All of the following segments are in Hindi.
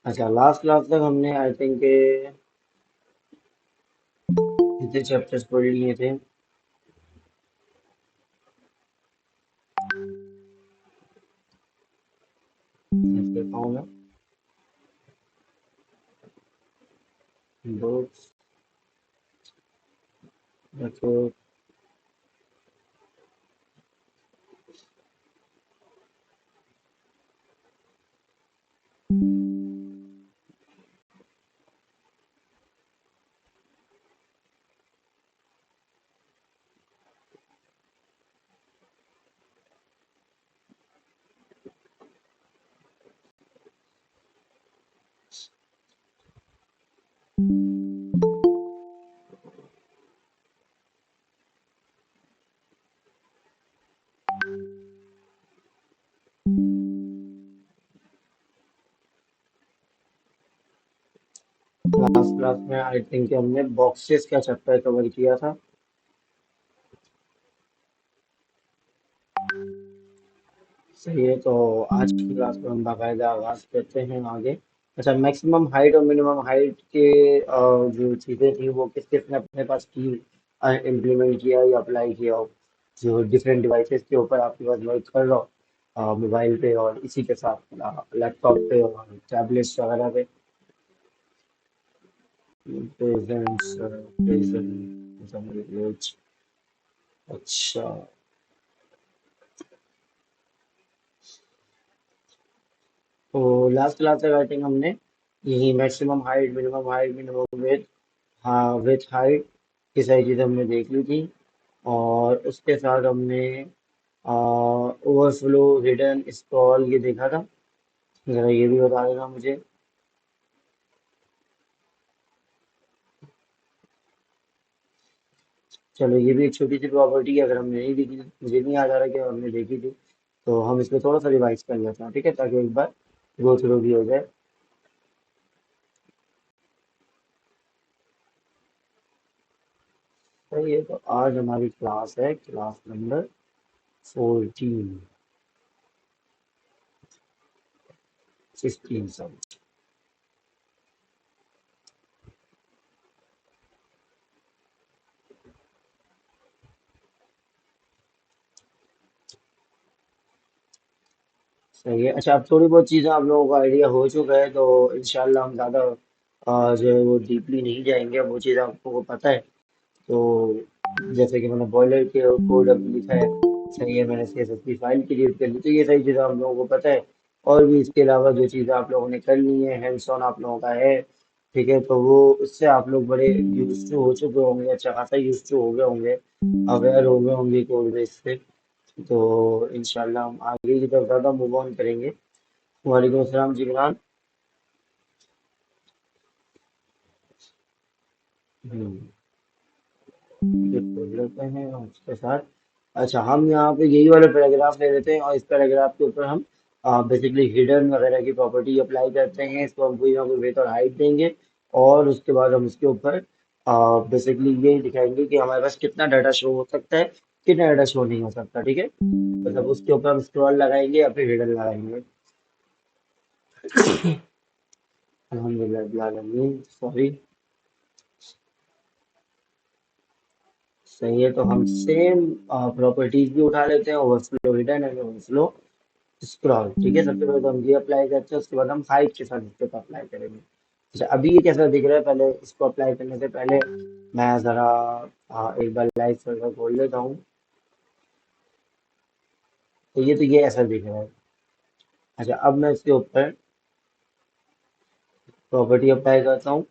अच्छा, लास्ट क्लास तक हमने आई थिंक कितने चैप्टर्स पढ़ लिए थे। देख लेता हूँ मैं। बुक्स देखो। लास्ट क्लास में आई थिंक हमने बॉक्सेस का चैप्टर कवर किया था। सही है, तो आज की क्लास में हम बाकायदा आगाज करते हैं आगे। अच्छा, मैक्सिमम हाइट और मिनिमम हाइट के जो चीज़ें थी वो किस किसने अपने पास की, इम्प्लीमेंट किया या अप्लाई किया हो, जो डिफरेंट डिवाइसेस के ऊपर आपके पास वर्क कर रहा हो, मोबाइल पे और इसी के साथ लैपटॉप पे और टैबलेट्स वगैरह पे। Presents, present. अच्छा, तो लास्ट क्लास तक आई थिंक हमने यही मैक्सिमम हाइट मिनिमम वेट, हाँ विथ हाइट, ये सारी चीज़ें हमने देख ली थी। और उसके साथ हमने ओवरफ्लो, हिडन, स्क्रॉल ये देखा था। ज़रा ये भी बता देना मुझे। चलो, ये भी एक छोटी सी प्रॉपर्टी है, अगर हमने नहीं देखी, मुझे नहीं याद आ रहा कि हमने देखी थी, तो हम इसको थोड़ा सा रिवाइज कर लेते हैं, ठीक है, ताकि एक बार गो थ्रू भी हो जाए। सही है, तो आज हमारी क्लास है क्लास नंबर 14, 15 सब। सही है। अच्छा, अब थोड़ी बहुत चीज़ें आप लोगों को आइडिया हो चुका है, तो इंशाल्लाह हम ज़्यादा जो है वो डीपली नहीं जाएंगे, अब वो चीज़ आप लोगों को पता है। तो जैसे कि मैंने बॉयलर के कोड अब लिखा है, सही है, मैंने CSS फाइल क्रिएट कर ली, तो ये सारी चीज़ें आप लोगों को पता है। और भी इसके अलावा जो चीज़ें आप लोगों ने कर ली हैं, हैंड्स ऑन आप लोगों का है, ठीक है, तो वो उससे आप लोग बड़े यूज टू हो चुके होंगे, अच्छा खासा यूज टू हो गए होंगे, अवेयर हो गए होंगे कोड बेस से। तो इंशाल्लाह हम आगे की तरफ ज़्यादा मूव ऑन करेंगे। वालेकुम अस्सलाम जी बिलाल। हम्म, ये खोल लेते हैं और उसके साथ। अच्छा, हम यहाँ पे यही वाला पैराग्राफ ले लेते हैं और इस पैराग्राफ के ऊपर हम बेसिकली हिडन वगैरह की प्रॉपर्टी अप्लाई करते हैं, इसको हम कोई ना कोई वेट और हाइट देंगे। और उसके बाद हम इसके ऊपर बेसिकली ये दिखाएंगे कि हमारे पास कितना डाटा शो हो सकता है, कितना डाटा शो नहीं हो सकता, ठीक है, मतलब उसके ऊपर हम स्क्रॉल लगाएंगे या फिर हिडन लगाएंगे। अल्हम्दुलिल्लाह, सॉरी। सही है, तो हम सेम प्रॉपर्टीज भी उठा लेते हैं, overflow hidden and overflow scroll, ठीक है। सबसे पहले तो हम ये अप्लाई करते हैं, उसके बाद हम हाइट के साथ इसके ऊपर अप्लाई करेंगे। अच्छा, अभी ये कैसा दिख रहा है, पहले इसको अप्लाई करने से पहले मैं ज़रा एक बार लाइव सर्वर खोल लेता हूँ। तो ये ऐसा दिख रहा है। अच्छा, अब मैं इसके ऊपर प्रॉपर्टी अप्लाई करता हूँ,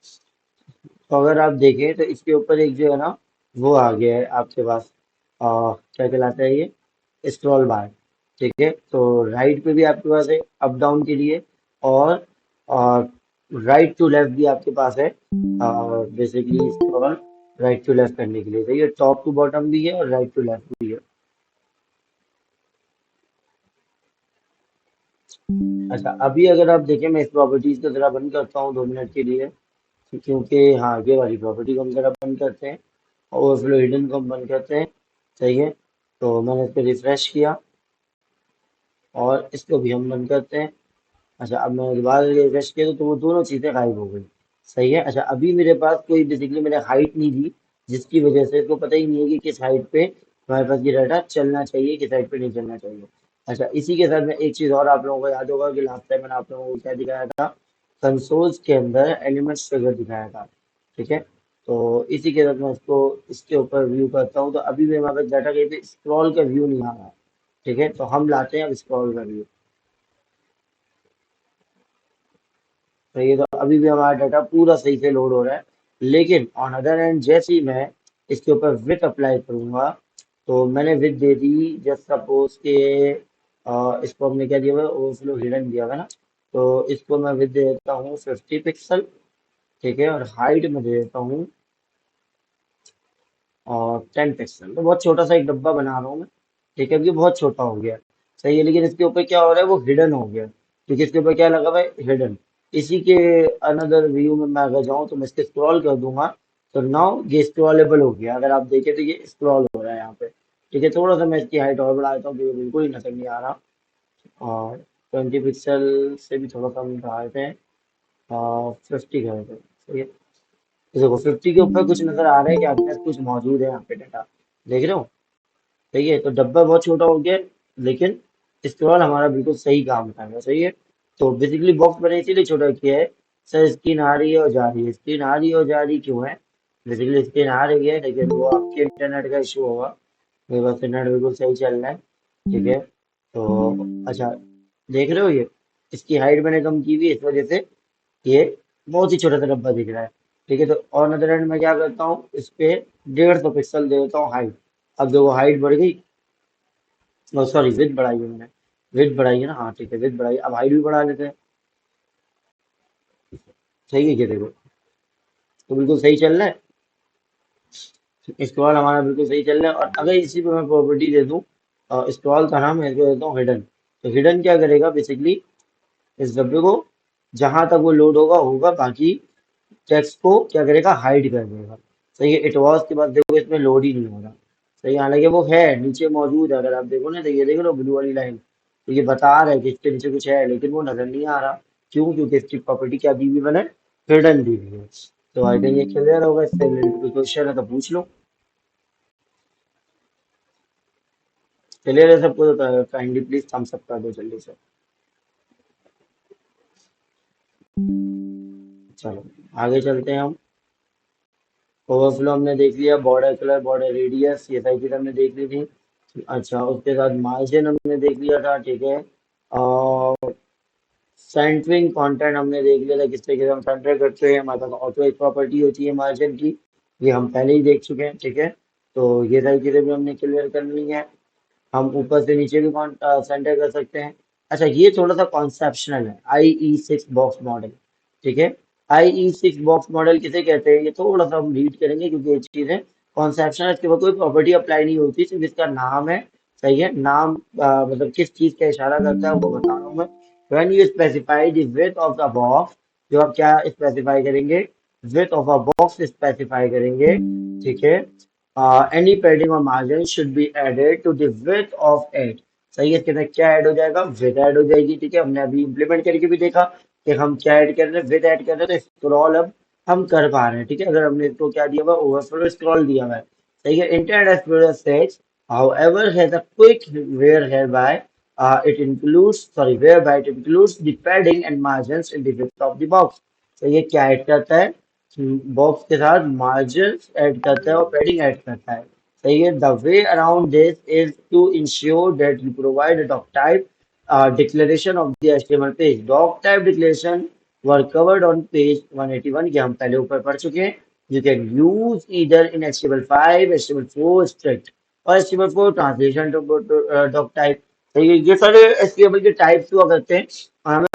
तो अगर आप देखें तो इसके ऊपर एक जो है ना, वो आ गया है आपके पास, क्या कहलाता है ये, स्क्रॉल बार, ठीक है। तो राइट पे भी आपके पास है अप डाउन के लिए, और राइट टू लेफ्ट भी आपके पास है, basically scroll right to left करने के लिए। तो ये टॉप टू बॉटम भी है और राइट टू लेफ्ट भी है। अच्छा, अभी अगर आप देखें, मैं इस प्रॉपर्टीज को जरा बंद करता हूँ 2 मिनट के लिए, क्योंकि हाँ, ये वाली प्रॉपर्टी को हम जरा बंद करते हैं, ओवरफ्लो हिडन को हम बंद करते हैं। सही है, तो मैंने इस पर रिफ्रेश किया और इसको भी हम बंद करते हैं। अच्छा, अब मैं दोबारा रिफ्रेश किया तो वो दोनों चीजें गायब हो गई। सही है। अच्छा, अभी मेरे पास कोई बेसिकली मैंने हाइट नहीं दी, जिसकी वजह से इसको पता ही नहीं है कि किस हाइट पे हमारे पास ये डाटा चलना चाहिए, किस हाइट पे नहीं चलना चाहिए। अच्छा, इसी के साथ में एक चीज और आप लोगों को याद होगा कि लास्ट टाइम मैंने आप लोगों को क्या दिखाया था, कंसोल्स के अंदर एलिमेंट्स फिगर दिखाया था। ठीक है। तो इसी के साथ मैं इसको इसके ऊपर व्यू करता हूँ, तो अभी भी हमारे पास डाटा कहीं पे स्क्रॉल का व्यू नहीं आ रहा। ठीक है, तो हम लाते हैं अब स्क्रॉल का व्यू। तो ये तो अभी भी हमारा डाटा पूरा सही से लोड हो रहा है, लेकिन ऑन अदर एंड जैसे ही मैं इसके ऊपर विथ अप्लाई करूंगा, तो मैंने with they the, just suppose के इसको हमने क्या दिया हुआ है, ओवरफ्लो हिडन दिया हुआ है ना। तो इसको मैं विथ दे देता हूँ 50 पिक्सल। ठीक है, और हाइट में दे देता हूँ और 10 पिक्सल। तो बहुत छोटा सा एक डब्बा बना रहा हूँ मैं। ठीक है, अब ये बहुत छोटा हो गया। सही है, लेकिन इसके ऊपर क्या हो रहा है, वो हिडन हो गया, क्योंकि इसके ऊपर क्या लगा हुआ है, हिडन। इसी के अनदर व्यू में मैं अगर जाऊँ तो मैं इसके स्क्रॉल कर दूंगा, तो नाउ ये स्क्रॉलेबल हो गया। अगर आप देखें तो ये स्क्रॉल हो रहा है यहाँ पे। ठीक है, थोड़ा सा मैं इसकी हाइट और बढ़ा देता हूँ, क्योंकि बिल्कुल ही नजर नहीं आ रहा। और 20 पिक्सल से भी थोड़ा सा हम बढ़ाते हैं और 50 कर देते हैं। सही है। तो देखो 50 के ऊपर कुछ नजर आ रहा है कि आपके पास कुछ मौजूद है यहाँ पे डाटा। देख रहे हो। सही है, तो डब्बा बहुत छोटा हो गया, लेकिन स्क्रॉल हमारा बिल्कुल सही काम कर रहा है। सही है। तो बेसिकली बॉक्स मैंने इसीलिए छोटा किया है, सर स्क्रीन आ रही है और जा रही है, स्क्रीन आ रही है और जा रही क्यों है। बेसिकली स्क्रीन आ रही है, लेकिन वो आपके इंटरनेट का इशू होगा। मेरे पास इंटरनेट बिल्कुल सही चल रहा है। ठीक है। तो अच्छा, देख रहे हो ये, इसकी हाइट मैंने कम की हुई है, इस वजह से ये बहुत ही छोटा सा डब्बा दिख रहा है। ठीक है, तो और नदर एंड मैं क्या करता हूँ, इस पे 150 पिक्सल दे देता हूँ हाइट। अब देखो हाइट बढ़ गई, सॉरी विड्थ बढ़ाई है मैंने। विड्थ बढ़ाई है ना, हाँ ठीक है, विड्थ बढ़ाई, अब हाइट भी बढ़ा लेते हैं। सही है, ये देखो तो बिल्कुल सही चल रहा है। स्क्रॉल हमारा बिल्कुल सही चल रहा है, और अगर इसी पे मैं प्रॉपर्टी दे दूँ, स्क्रॉल का नाम है, इसको देता हूँ हिडन। तो हिडन क्या करेगा बेसिकली, इस डब्बे को जहां तक वो लोड होगा होगा, बाकी टेक्स्ट को क्या करेगा, हाइड कर देगा। सही है, इट वॉज के बाद देखो इसमें लोड ही नहीं हो रहा। सही है, हालांकि वो है नीचे मौजूद है, अगर आप देखो ना तो ये देखो ना ब्लू वाली लाइन, तो ये बता रहा है कि इसके नीचे कुछ है, लेकिन वो नजर नहीं आ रहा। क्यों? क्योंकि इसकी प्रॉपर्टी क्या दी हुई मैंने, हिडन दी हुई है। तो आई थिंक ये क्लियर होगा, इससे रिलेटेड कोई क्वेश्चन है तो पूछ लो। क्लियर है सबको? तो काइंडली प्लीज थम्स अप कर दो जल्दी से। चलो आगे चलते हैं हम। ओवरफ्लो हमने देख लिया, बॉर्डर कलर, बॉर्डर रेडियस, ये सारी चीज हमने देख ली थी। अच्छा, उसके साथ मार्जिन हमने देख लिया था। ठीक है, और सेंटरिंग कंटेंट हमने देख लिया था, किस तरीके से हम सेंटर करते हैं। हमारे पास ऑटो एक प्रॉपर्टी होती है मार्जिन की, ये हम पहले ही देख चुके हैं। ठीक है, तो ये सारी चीजें भी हमने क्लियर कर ली हैं। हम ऊपर से नीचे भी सेंटर कर सकते हैं। अच्छा, ये थोड़ा सा कॉन्सेप्शनल है, IE6 बॉक्स मॉडल। ठीक है, IE6 बॉक्स मॉडल किसे कहते हैं, ये थोड़ा सा हम रीड करेंगे, क्योंकि ये चीजें कॉन्सेप्शनल, इसके ऊपर कोई प्रॉपर्टी अप्लाई नहीं होती, सिर्फ इसका नाम है। सही है, नाम मतलब किस चीज का इशारा करता है वो बता रहा हूँ मैं। When you specify the width of the box, जो आप क्या स्पेसिफाई करेंगे, width of a box specify करेंगे। ठीक है, any padding or margin should be added to the width of it। सही है, इसके अंदर क्या ऐड हो जाएगा, विद ऐड हो जाएगी। ठीक है, हमने अभी इंप्लीमेंट करके भी देखा कि हम क्या ऐड कर रहे हैं, विद ऐड कर रहे हैं, तो स्क्रॉल अब हम कर पा रहे हैं। ठीक है, अगर हमने इसको क्या दिया हुआ, ओवरफ्लो स्क्रॉल दिया हुआ है। सही है, internet explorer says however has a quick where hereby it includes sorry whereby it includes the padding and margins in the width of the box। तो ये क्या ऐड करता है, बॉक्स के साथ मार्जिन ऐड करता है और पैडिंग ऐड करता है। सही है, the way around this is to ensure that you provide a doc type declaration of the HTML page। doc type declaration were covered on page 181, ये हम पहले ऊपर पढ़ चुके हैं। You can use either in HTML5, HTML4 strict और HTML4 ट्रांसलेशन doc type। सही है, ये सारे HTML के टाइप्स हुआ करते हैं।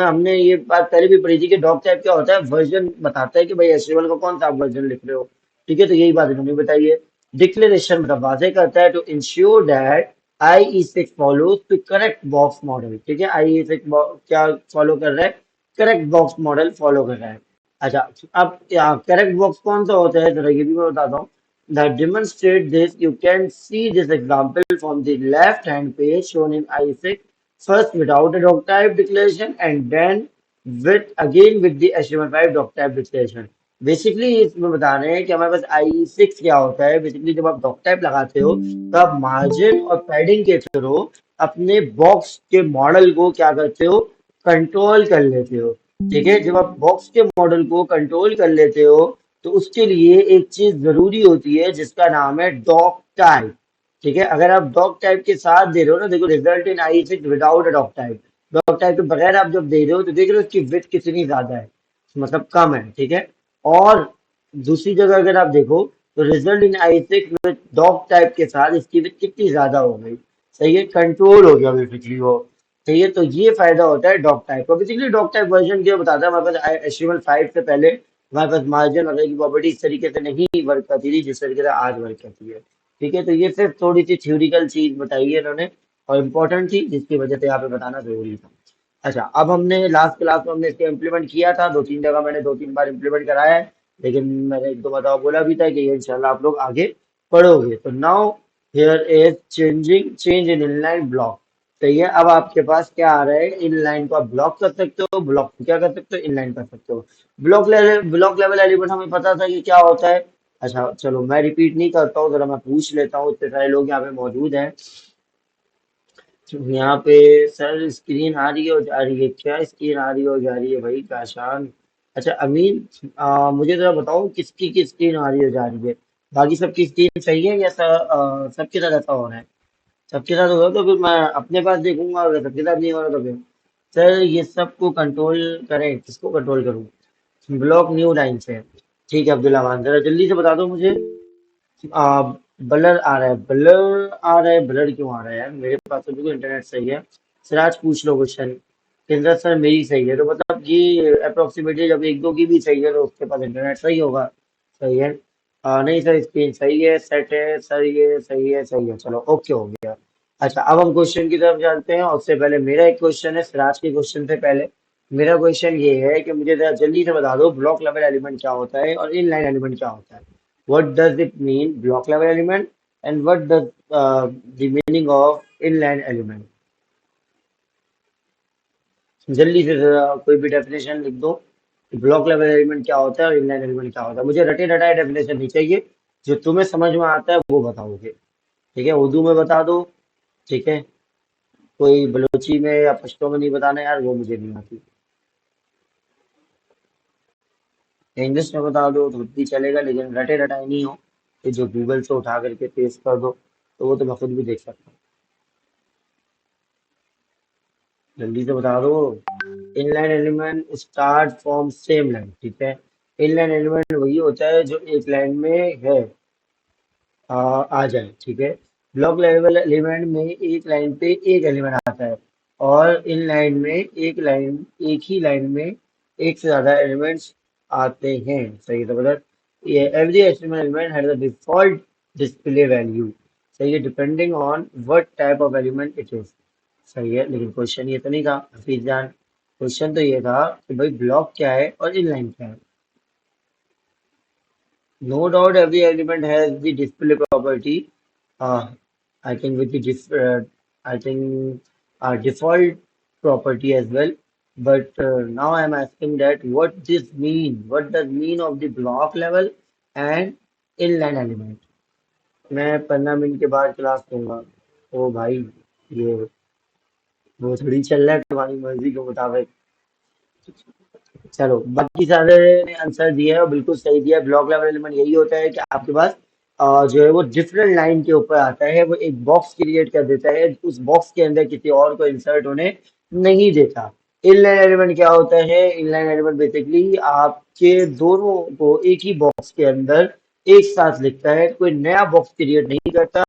हमने ये बात पहले भी पढ़ी थी कि डॉक टाइप क्या होता है, वर्जन बताता है कि भाई एचटीएमएल का कौन सा आप वर्जन लिख रहे हो। ठीक है, तो यही बात इन्होंने बताई है। डिक्लेरेशन मतलब वाजे करता है to ensure that IE6 follows to correct box model. ठीक है, IE6 क्या फॉलो कर रहा है, करेक्ट बॉक्स मॉडल फॉलो कर रहा है। अच्छा, अब करेक्ट बॉक्स कौन सा होता है, जरा ये भी मैं बताता हूँ। That demonstrate this, you can see this example from the left hand page shown in I6 first without a doc type declaration and then with the HTML5 doc type declaration. Basically इसमें बता रहे हैं कि हमारे पास आई6 क्या होता है। बेसिकली जब आप डॉक टाइप लगाते हो तो आप मार्जिन और पैडिंग के थ्रू अपने बॉक्स के मॉडल को क्या करते हो, कंट्रोल कर लेते हो। ठीक है, जब आप बॉक्स के मॉडल को कंट्रोल कर लेते हो तो उसके लिए एक चीज जरूरी होती है जिसका नाम है डॉक टाइप। ठीक है, अगर आप डॉग टाइप के साथ दे रहे हो ना, देखो result in I six without a dog type के बगैर आप जब दे रहे हो तो देख रहे हो उसकी विड्थ कितनी ज्यादा है, मतलब कम है। ठीक है, और दूसरी जगह अगर आप देखो तो रिजल्ट इन आई सिक्स में डॉग टाइप के साथ इसकी विड्थ कितनी ज्यादा हो गई। सही है, कंट्रोल हो गया बेसिकली वो। सही है, तो ये फायदा होता है डॉग टाइप का। बेसिकली डॉग टाइप वर्जन क्या बताता है, हमारे पास HTML5 से पहले हमारे पास मार्जिन वगैरह की प्रॉपर्टी इस तरीके से नहीं वर्क करती थी जिस तरीके से आज वर्क करती है। ठीक है, तो ये सिर्फ थोड़ी सी थ्योरिकल चीज बताई है इन्होंने और इम्पोर्टेंट थी जिसकी वजह से यहाँ पे बताना जरूरी था। अच्छा, अब हमने लास्ट क्लास में हमने इसको इम्प्लीमेंट किया था, दो तीन जगह मैंने दो तीन बार इम्प्लीमेंट कराया है, लेकिन मैंने एक दो बताओ बोला भी था कि ये इंशाल्लाह आप लोग आगे पढ़ोगे। तो now here is change in inline block. सही है, अब आपके पास क्या आ रहा है, इनलाइन को आप ब्लॉक कर सकते हो, ब्लॉक को क्या कर सकते हो, इनलाइन कर सकते हो। ब्लॉक लेवल एलिमेंट हमें पता था कि क्या होता है। अच्छा चलो मैं रिपीट नहीं करता हूँ, जरा मैं पूछ लेता हूँ, इतने सारे लोग यहाँ पे मौजूद हैं। यहाँ पे सर स्क्रीन आ रही है और जा रही है, क्या स्क्रीन आ रही है और जा रही है भाई काशान। अच्छा अमीन, मुझे जरा बताओ किसकी की स्क्रीन आ रही है जा रही है, बाकी सबकी स्क्रीन सही है या सबके साथ ऐसा हो रहा है। सबके साथ होगा तो फिर मैं अपने पास देखूंगा, अगर सबके साथ नहीं हो रहा तो फिर सर ये सबको कंट्रोल करें, किसको कंट्रोल करूँ। ब्लॉक न्यू लाइन से। ठीक है अब्दुल्ला मान, जरा जल्दी से बता दो मुझे। आ, ब्लर आ रहा है, ब्लर आ रहा है, ब्लर क्यों आ रहा है यार, मेरे पास तो बिल्कुल इंटरनेट सही है। सिराज पूछ लो क्वेश्चन। केंद्र सर मेरी सही है, तो मतलब ये अप्रोक्सीमेटली जब एक दो की भी सही है तो उसके पास इंटरनेट सही होगा। सही है। नहीं सर स्क्रीन सही है, सेट है सर, ये सही है, सही है, चलो ओके हो गया। अच्छा अब हम क्वेश्चन की तरफ चलते हैं, उससे पहले मेरा एक क्वेश्चन है सिराज के क्वेश्चन से पहले। मेरा क्वेश्चन ये है कि मुझे जरा जल्दी से बता दो ब्लॉक लेवल एलिमेंट क्या होता है और इनलाइन एलिमेंट क्या होता है। What does it mean block level element and what does the meaning of inline element? जल्दी से जरा कोई भी डेफिनेशन लिख दो कि ब्लॉक लेवल एलिमेंट क्या होता है और इनलाइन एलिमेंट क्या होता है। मुझे रटे रटाए डेफिनेशन नहीं चाहिए, जो तुम्हें समझ में आता है वो बताओगे। ठीक है, उर्दू में बता दो। ठीक है, कोई बलोची में या पश्तो में नहीं बताना यार, वो मुझे नहीं आती। इंग्लिश में बता दो तो भी चलेगा, लेकिन रटे रटाए नहीं हो कि जो गूगल से उठा करके पेस्ट कर दो, तो वो तो मैं खुद भी देख सकता हूँ। जल्दी से बता दो। Inline element start from same line. ठीक है, इनलाइन एलिमेंट वही होता है जो एक लाइन में है, आ जाए। ठीक है, ब्लॉक लेवल एलिमेंट में एक लाइन पे एक एलिमेंट आता है और इन लाइन में एक ही लाइन में एक से ज्यादा एलिमेंट्स आते हैं। सही है, तो मतलब ये every HTML element has a default display value. सही है, depending on what type of element it is. सही है, लेकिन क्वेश्चन ये तो नहीं था हफीज जान। क्वेश्चन तो ये था कि भाई ब्लॉक क्या है और इनलाइन क्या है। No doubt every element has the display property. I think with the I think default property as well. But now I'm asking that what this mean? What does mean of the block level and inline element? मैं 15 मिनट के बाद क्लास लूंगा। ओ भाई, ये वो थोड़ी चल रहा है तुम्हारी मर्जी के मुताबिक। चलो बाकी सारे ने आंसर दिया है और बिल्कुल सही दिया है। ब्लॉक लेवल एलिमेंट यही होता है कि आपके पास जो है वो डिफरेंट लाइन के ऊपर आता है, वो एक बॉक्स क्रिएट कर देता है, उस बॉक्स के अंदर किसी और को इंसर्ट होने नहीं देता। इनलाइन एलिमेंट क्या होता है, इनलाइन एलिमेंट बेसिकली आपके दोनों को एक ही बॉक्स के अंदर एक साथ लिखता है, कोई नया बॉक्स क्रिएट नहीं करता।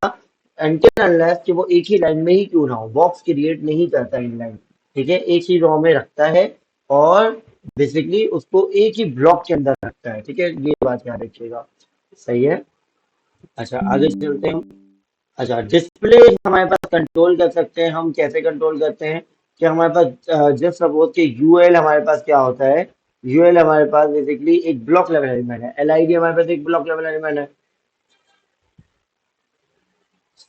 अनटिल अनलेस कि वो एक ही लाइन में ही क्यों ना हो, बॉक्स क्रिएट नहीं करता इनलाइन। ठीक है, एक ही रो में रखता है और बेसिकली उसको एक ही ब्लॉक के अंदर रखता है। ठीक है, ये बात याद रखिएगा। सही है। अच्छा आगे चलते हैं। अच्छा डिस्प्ले हमारे पास कंट्रोल कर सकते हैं हम, कैसे कंट्रोल करते हैं कि हमारे पास जस्ट सपोज कि यूएल हमारे पास क्या होता है। यूएल हमारे पास बेसिकली एक ब्लॉक लेवल एलिमेंट है, एलआईडी हमारे पास एक ब्लॉक लेवल एलिमेंट है।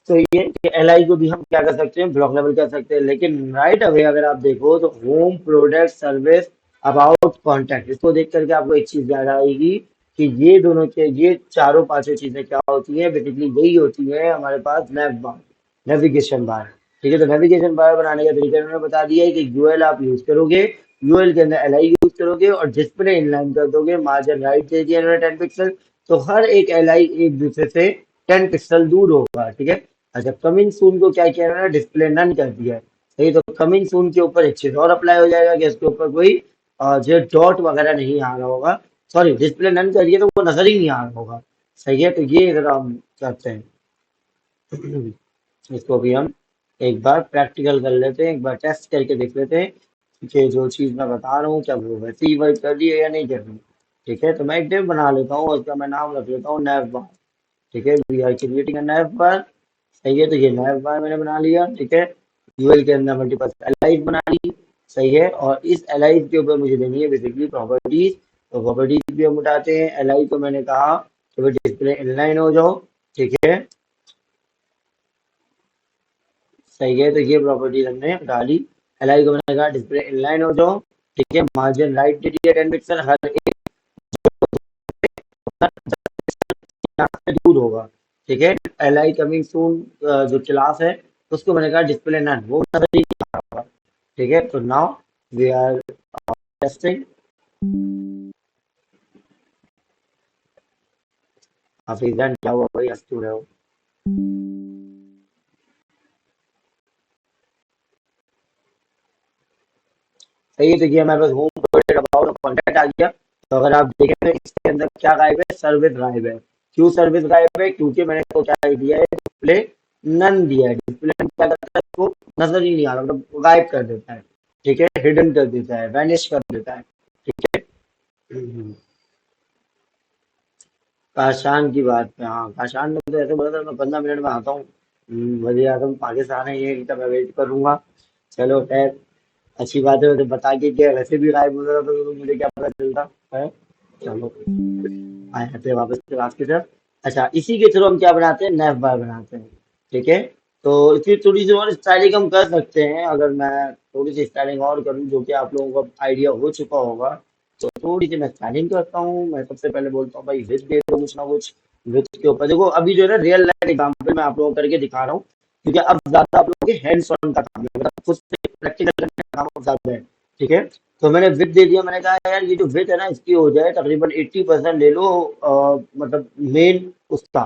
तो ये एल आई को भी हम क्या कर सकते हैं, ब्लॉक लेवल कर सकते हैं। लेकिन राइट अवे अगर आप देखो तो home, product, service, about, contact, इसको देख करके आपको एक चीज याद आएगी कि ये दोनों के, ये चारों पांचों चीजें क्या होती हैं, बेसिकली यही होती है हमारे पास नेव बार, नेविगेशन बार। ठीक है, तो नेविगेशन बार बनाने का तरीका उन्होंने बता दिया है कि यूएल आप यूज करोगे, यूएल के अंदर एल आई यूज करोगे और डिस्प्ले इनलाइन कर दोगे, मार्जिन राइट दे दिया इन्होंने 10 पिक्सल। तो हर एक एल आई एक दूसरे से 10 पिक्सल दूर होगा। ठीक है। अच्छा, कमिंग सून को क्या किया है, डिस्प्ले नन कर दिया है। सही, तो कमिंग सून के ऊपर एक चीज और अप्लाई हो जाएगा कि इसके ऊपर कोई जो डॉट वगैरह नहीं आ रहा होगा। सॉरी, डिस्प्ले नन करिए तो वो नजर ही नहीं आ रहा होगा। सही है, तो ये अगर हम करते हैं इसको भी हम एक बार प्रैक्टिकल कर लेते हैं, एक बार टेस्ट करके देख लेते हैं कि जो चीज मैं बता रहा हूँ क्या वो वैसे ही वर्क कर रही है या नहीं कर रही। ठीक है, तो मैं एक डिव बना लेता हूँ, उसका मैं नाम रख लेता हूँ नैव बार। ठीक है, वी आर क्रिएटिंग अ नैव बार। सही है, तो ये नैव बार मैंने बना लिया। ठीक है, यूएल के अंदर मल्टीपल एलाइज बना ली। सही है, और इस एलाइज के ऊपर मुझे देनी है बेसिकली प्रॉपर्टीज। तो प्रॉपर्टीज भी हम उठाते हैं। एलाई को मैंने कहा कि भाई डिस्प्ले इनलाइन हो जाओ। ठीक है, सही है, तो ये प्रॉपर्टीज हमने डाली। एलाई को मैंने कहा डिस्प्ले इनलाइन हो जाओ। ठीक है, मार्जिन राइट दे दिया 10 पिक्सल, हर एक यहाँ से दूर होगा। ठीक है, एल आई कमिंग सून जो क्लास है उसको मैंने कहा डिस्प्ले नन, वो नजर ही नहीं आ रहा होगा। ठीक है, तो नाउ वी आर टेस्टिंग। हाफिजान क्या हुआ भाई, हंस क्यों रहे हो? सही है, तो ये हमारे पास होम, प्रोडक्ट, अबाउट और कॉन्टैक्ट आ गया। तो अगर आप देखें तो इसके अंदर क्या गायब है, सर्विस गायब है। क्यों सर्विस गायब है? क्योंकि मैंने इसको क्या दिया है, डिस्प्ले नन दिया है। डिस्प्ले नन क्या करता है, इसको नजर ही नहीं आ रहा, मतलब गायब कर देता है। ठीक है, हिडन कर देता है, वैनिश कर देता है। ठीक है। हम्म। काशान की बात पे, हाँ, काशान ने तो ऐसे बोला था मैं 15 मिनट में आता हूँ। मुझे आता हूँ पाकिस्तान है, ये तब मैं वेट करूंगा। चलो खैर, अच्छी बात है। वैसे बता के क्या, वैसे भी गायब हो रहा था तो मुझे क्या पता चलता है। चलो, आए हैं फिर वापस क्लास की तरफ। अच्छा, इसी के थ्रू हम क्या बनाते हैं, नैफ बार बनाते हैं। ठीक है, तो इसकी थोड़ी सी और स्टाइलिंग हम कर सकते हैं। अगर मैं थोड़ी सी स्टाइलिंग और करूँ, जो कि आप लोगों को आइडिया हो चुका होगा, तो थोड़ी सी मैं स्टाइलिंग करता हूँ। मैं सबसे पहले बोलता हूँ भाई विथ दे दो कुछ ना कुछ। विथ के ऊपर देखो, अभी जो है ना रियल लाइफ एग्जाम्पल मैं आप लोगों को करके दिखा रहा हूँ, क्योंकि अब ज्यादा आप लोगों के हैंड्स ऑन का काम है, मतलब खुद से प्रैक्टिकल करने का काम ज्यादा है। ठीक है, तो मैंने विथ दे दिया। मैंने कहा यार ये जो विथ है ना, इसकी हो जाए तकरीबन 80% ले लो। मतलब मेन उसका,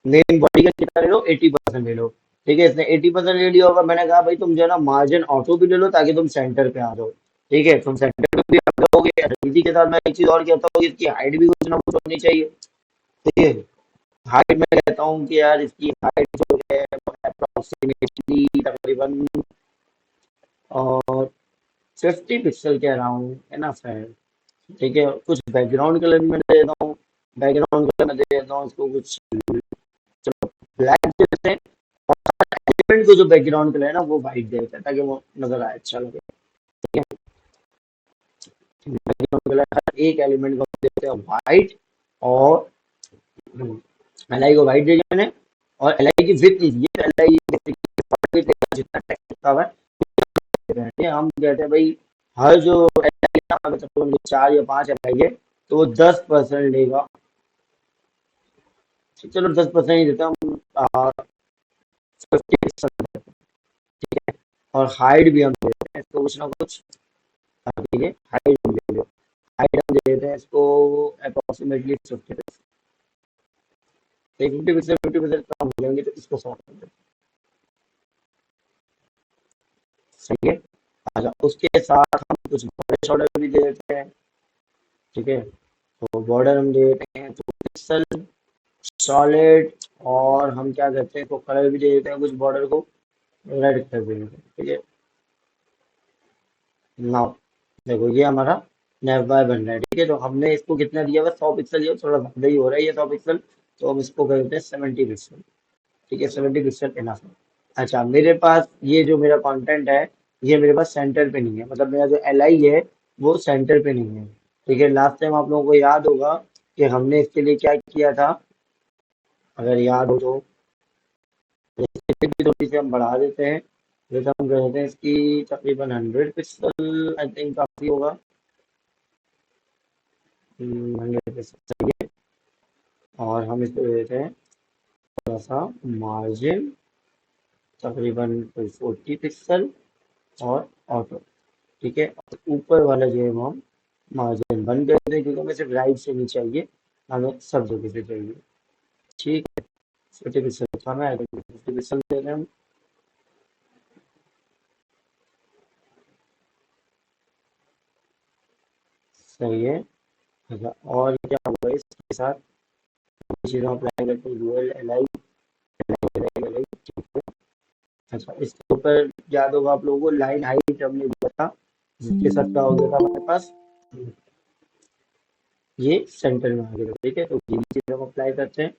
मेन बॉडी का कितना ले लो, 80% ले लो। ठीक है, इसने 80% ले लिया होगा। मैंने कहा भाई तुम जो है ना मार्जिन ऑटो भी ले लो, ताकि तुम सेंटर पे आ जाओ। ठीक है, तुम सेंटर पे भी आ जाओगे। इसी के साथ मैं एक चीज और कहता हूँ, इसकी हाइट भी कुछ ना कुछ होनी चाहिए। ठीक है, हाइट में कहता हूँ कि यार इसकी हाइट जो है अप्रोक्सीमेटली तकरीबन और 50 पिक्सल के अराउंड एनफ है। ठीक है, कुछ बैकग्राउंड कलर भी मैं दे देता हूँ। बैकग्राउंड कलर मैं दे देता हूँ इसको कुछ, चलो ब्लैक दे देते हैं। एलिमेंट को जो बैकग्राउंड कलर है ना वो वाइट दे देते हैं, ताकि वो नजर आए, अच्छा लगे। ठीक है, बैकग्राउंड कलर हर एक एलिमेंट को देते हैं वाइट। और एलआई को वाइट दे दिया मैंने। और एलआई की विड्थ लीजिए, एलआई जितना टेक्स्ट लिखा हुआ है, हम कहते हैं भाई हर जो एलआई ना, अगर सपोज मुझे 4 या 5 एलआई है, तो वो 10% लेगा। चलो 10% ही देता हूँ, 50%। ठीक है, और हाइट भी हम देते हैं इसको कुछ ना कुछ। ठीक है, हाइट भी दे दो। हाइट हम दे देते हैं इसको अप्रोक्सीमेटली 50। 50 पिक्सल, 50 पिक्सल कम हो जाएंगे, तो इसको 100 कर देते हैं। सही है। अच्छा, उसके साथ हम कुछ बॉर्डर शॉर्डर भी दे देते हैं। ठीक है, तो बॉर्डर हम दे देते हैं 2 पिक्सल सॉलिड। और हम क्या करते हैं, तो कलर भी दे देते हैं कुछ बॉर्डर को, रेड कर देंगे। ठीक है, नाउ देखो ये हमारा नेव बार बन रहा है। ठीक है, तो हमने इसको कितना दिया हुआ, 100 पिक्सल दिया, थोड़ा ज्यादा ही हो रहा है ये 100 पिक्सल। तो हम इसको कर देते हैं 70 पिक्सल। ठीक है, 70 पिक्सल इनफ है। अच्छा, मेरे पास ये जो मेरा कंटेंट है, ये मेरे पास सेंटर पे नहीं है, मतलब मेरा जो एल आई है वो सेंटर पे नहीं है। ठीक है, लास्ट टाइम आप लोगों को याद होगा कि हमने इसके लिए क्या किया था, अगर याद हो तो। इसकी भी थोड़ी सी हम बढ़ा देते हैं, जैसे हम कहते हैं इसकी तकरीबन 100 पिक्सल, आई थिंक काफ़ी होगा। 100 पिक्सल सही है। और हम इसको दे देते हैं थोड़ा सा मार्जिन, तकरीबन कोई 40 पिक्सल, और ऑटो। ठीक है, और ऊपर वाला जो है वो हम मार्जिन बंद कर दें, क्योंकि हमें सिर्फ राइट से नहीं चाहिए, हमें सब जगह से चाहिए। ठीक है, 40 पिक्सल कम है तो 50 पिक्सल दे दें हम। सही है। अच्छा, और क्या होगा इसके साथ, चीज़ों अप्लाई करते हैं, UL L I L I L I. ठीक है। अच्छा, इसके ऊपर याद होगा आप लोगों को लाइन हाइट हमने दिया था, जिसके साथ क्या हो गया था हमारे पास, ये सेंटर में आ गया था। ठीक है, तो ये चीज़ हम अप्लाई करते हैं।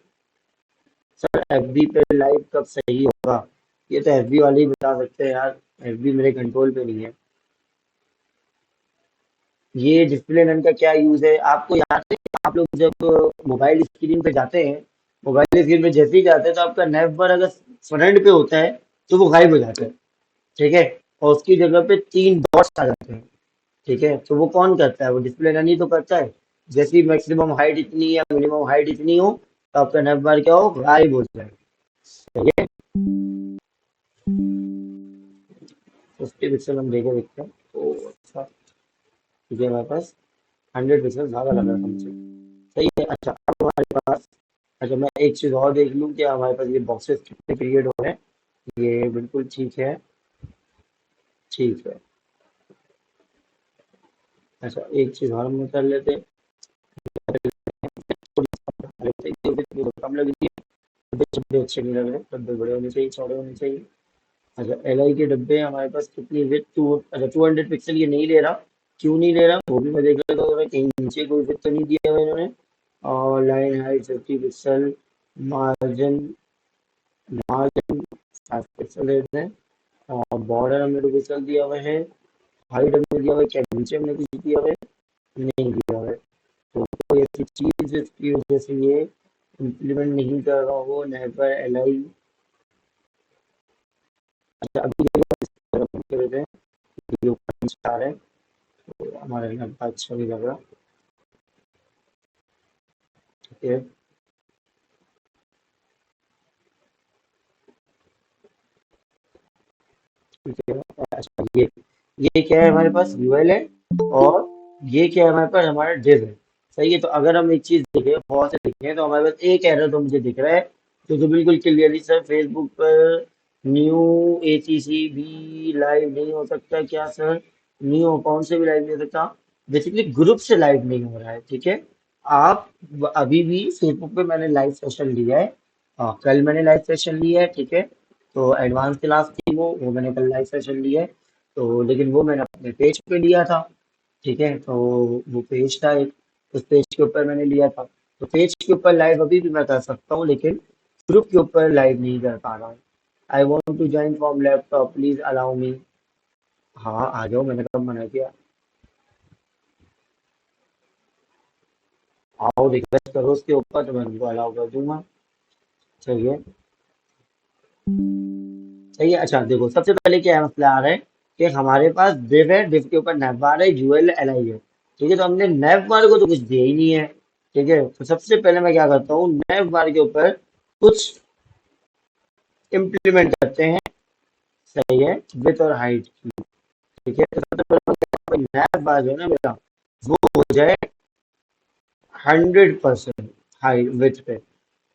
सर एफबी पे लाइव कब सही होगा, ये तो एफबी वाले ही बता सकते हैं यार, एफबी मेरे कंट्रोल पे नहीं है। ये डिस्प्ले नन का क्या यूज है आपको याद है, आप लोग जब मोबाइल स्क्रीन पे जाते हैं, मोबाइल स्क्रीन पे जैसे ही जाते हैं तो आपका नेव बार अगर फ्रंट पे होता है तो वो गायब हो जाता है। ठीक है, और उसकी जगह पे 3 डॉट्स आ जाते हैं। ठीक है, तो वो कौन करता है, वो डिस्प्ले रन ही तो करता है। जैसी मैक्सिमम हाइट इतनी या मिनिमम हाइट इतनी हो, तो आपका नेव बार क्या हो, गायब हो जाए। ठीक है, 50 पिक्सल हम देखे देखते हैं तो अच्छा। ठीक है, हमारे पास 100 पिक्सल ज़्यादा लग रहा था मुझे। सही है। अच्छा, अब हमारे पास, अच्छा मैं एक चीज़ और देख लूँ कि हमारे पास ये बॉक्सेस कितने क्रिएट हो रहे हैं। ये बिल्कुल ठीक है। ठीक है। अच्छा, एक चीज़ और हम कर लेते हैं, थोड़ी सी बढ़ा लेते हैं, क्योंकि थोड़ी कम लग रही है। डब्बे डब्बे अच्छे नहीं लग रहे, डब्बे बड़े होने चाहिए, चौड़े होने चाहिए। अच्छा, एल आई के डब्बे हमारे पास कितनी विथ, टू, अच्छा 200 पिक्सल ये नहीं ले रहा। क्यों नहीं ले रहा वो भी मैं देख लेता हूँ, जरा कहीं नीचे कोई विथ तो नहीं दिया हुआ इन्होंने। और line height 50 pixel, margin, margin 5 pixel देते हैं। और बॉर्डर हमने 2 पिक्सल दिया हुआ है। हाइट हमने दिया हुआ है, क्या नीचे हमने कुछ दिया हुआ है, नहीं दिया हुआ है। तो कोई ऐसी चीज़ जिसकी वजह से ये इम्प्लीमेंट नहीं कर रहा हो नेवर एल आई। अच्छा, अभी ये इस तरह कर देते हैं, ये ऊपर नीचे आ रहा है, तो हमारे लिए अच्छा नहीं लग रहा। ठीक है। ठीक है। अच्छा, ये क्या है हमारे पास, यूएल है, और ये क्या है हमारे पास, हमारा डिव है। सही है, तो अगर हम एक चीज देखें, बहुत से देखें, तो हमारे पास एक एरर तो मुझे दिख रहा है, तो बिल्कुल क्लियरली सर फेसबुक पर न्यू एसीसी भी लाइव नहीं हो सकता क्या सर, न्यू अकाउंट से भी लाइव नहीं हो सकता, बेसिकली ग्रुप से लाइव नहीं हो रहा है। ठीक है, आप अभी भी फेसबुक पे मैंने लाइव सेशन लिया है, कल मैंने लाइव सेशन लिया है। ठीक है, तो एडवांस क्लास थी वो मैंने कल लाइव सेशन लिया है। तो लेकिन वो मैंने अपने पेज पे लिया था। ठीक है, तो वो पेज था एक, उस पेज के ऊपर मैंने लिया था। तो पेज के ऊपर लाइव अभी भी मैं कर सकता हूँ, लेकिन ग्रुप के ऊपर लाइव नहीं कर पा रहा हूँ। I want to join from laptop, please allow me. हाँ आ जाओ, मैंने कब मना किया। आओ रिक्वेस्ट करो उसके ऊपर, तो मैं उनको अलाउ कर दूंगा। सही है। सही है। अच्छा देखो, सबसे पहले क्या है, मसला आ रहा है कि हमारे पास div है, div के ऊपर navbar है, यूएल एल है। ठीक है, तो हमने navbar को तो कुछ दिया ही नहीं है। ठीक है, तो सबसे पहले मैं क्या करता हूँ, navbar के ऊपर कुछ इम्प्लीमेंट करते हैं। सही है, विथ और हाइट की। ठीक है, तो सबसे पहले navbar जो है ना मेरा, वो हो जाए 100% हाइट विथ पे।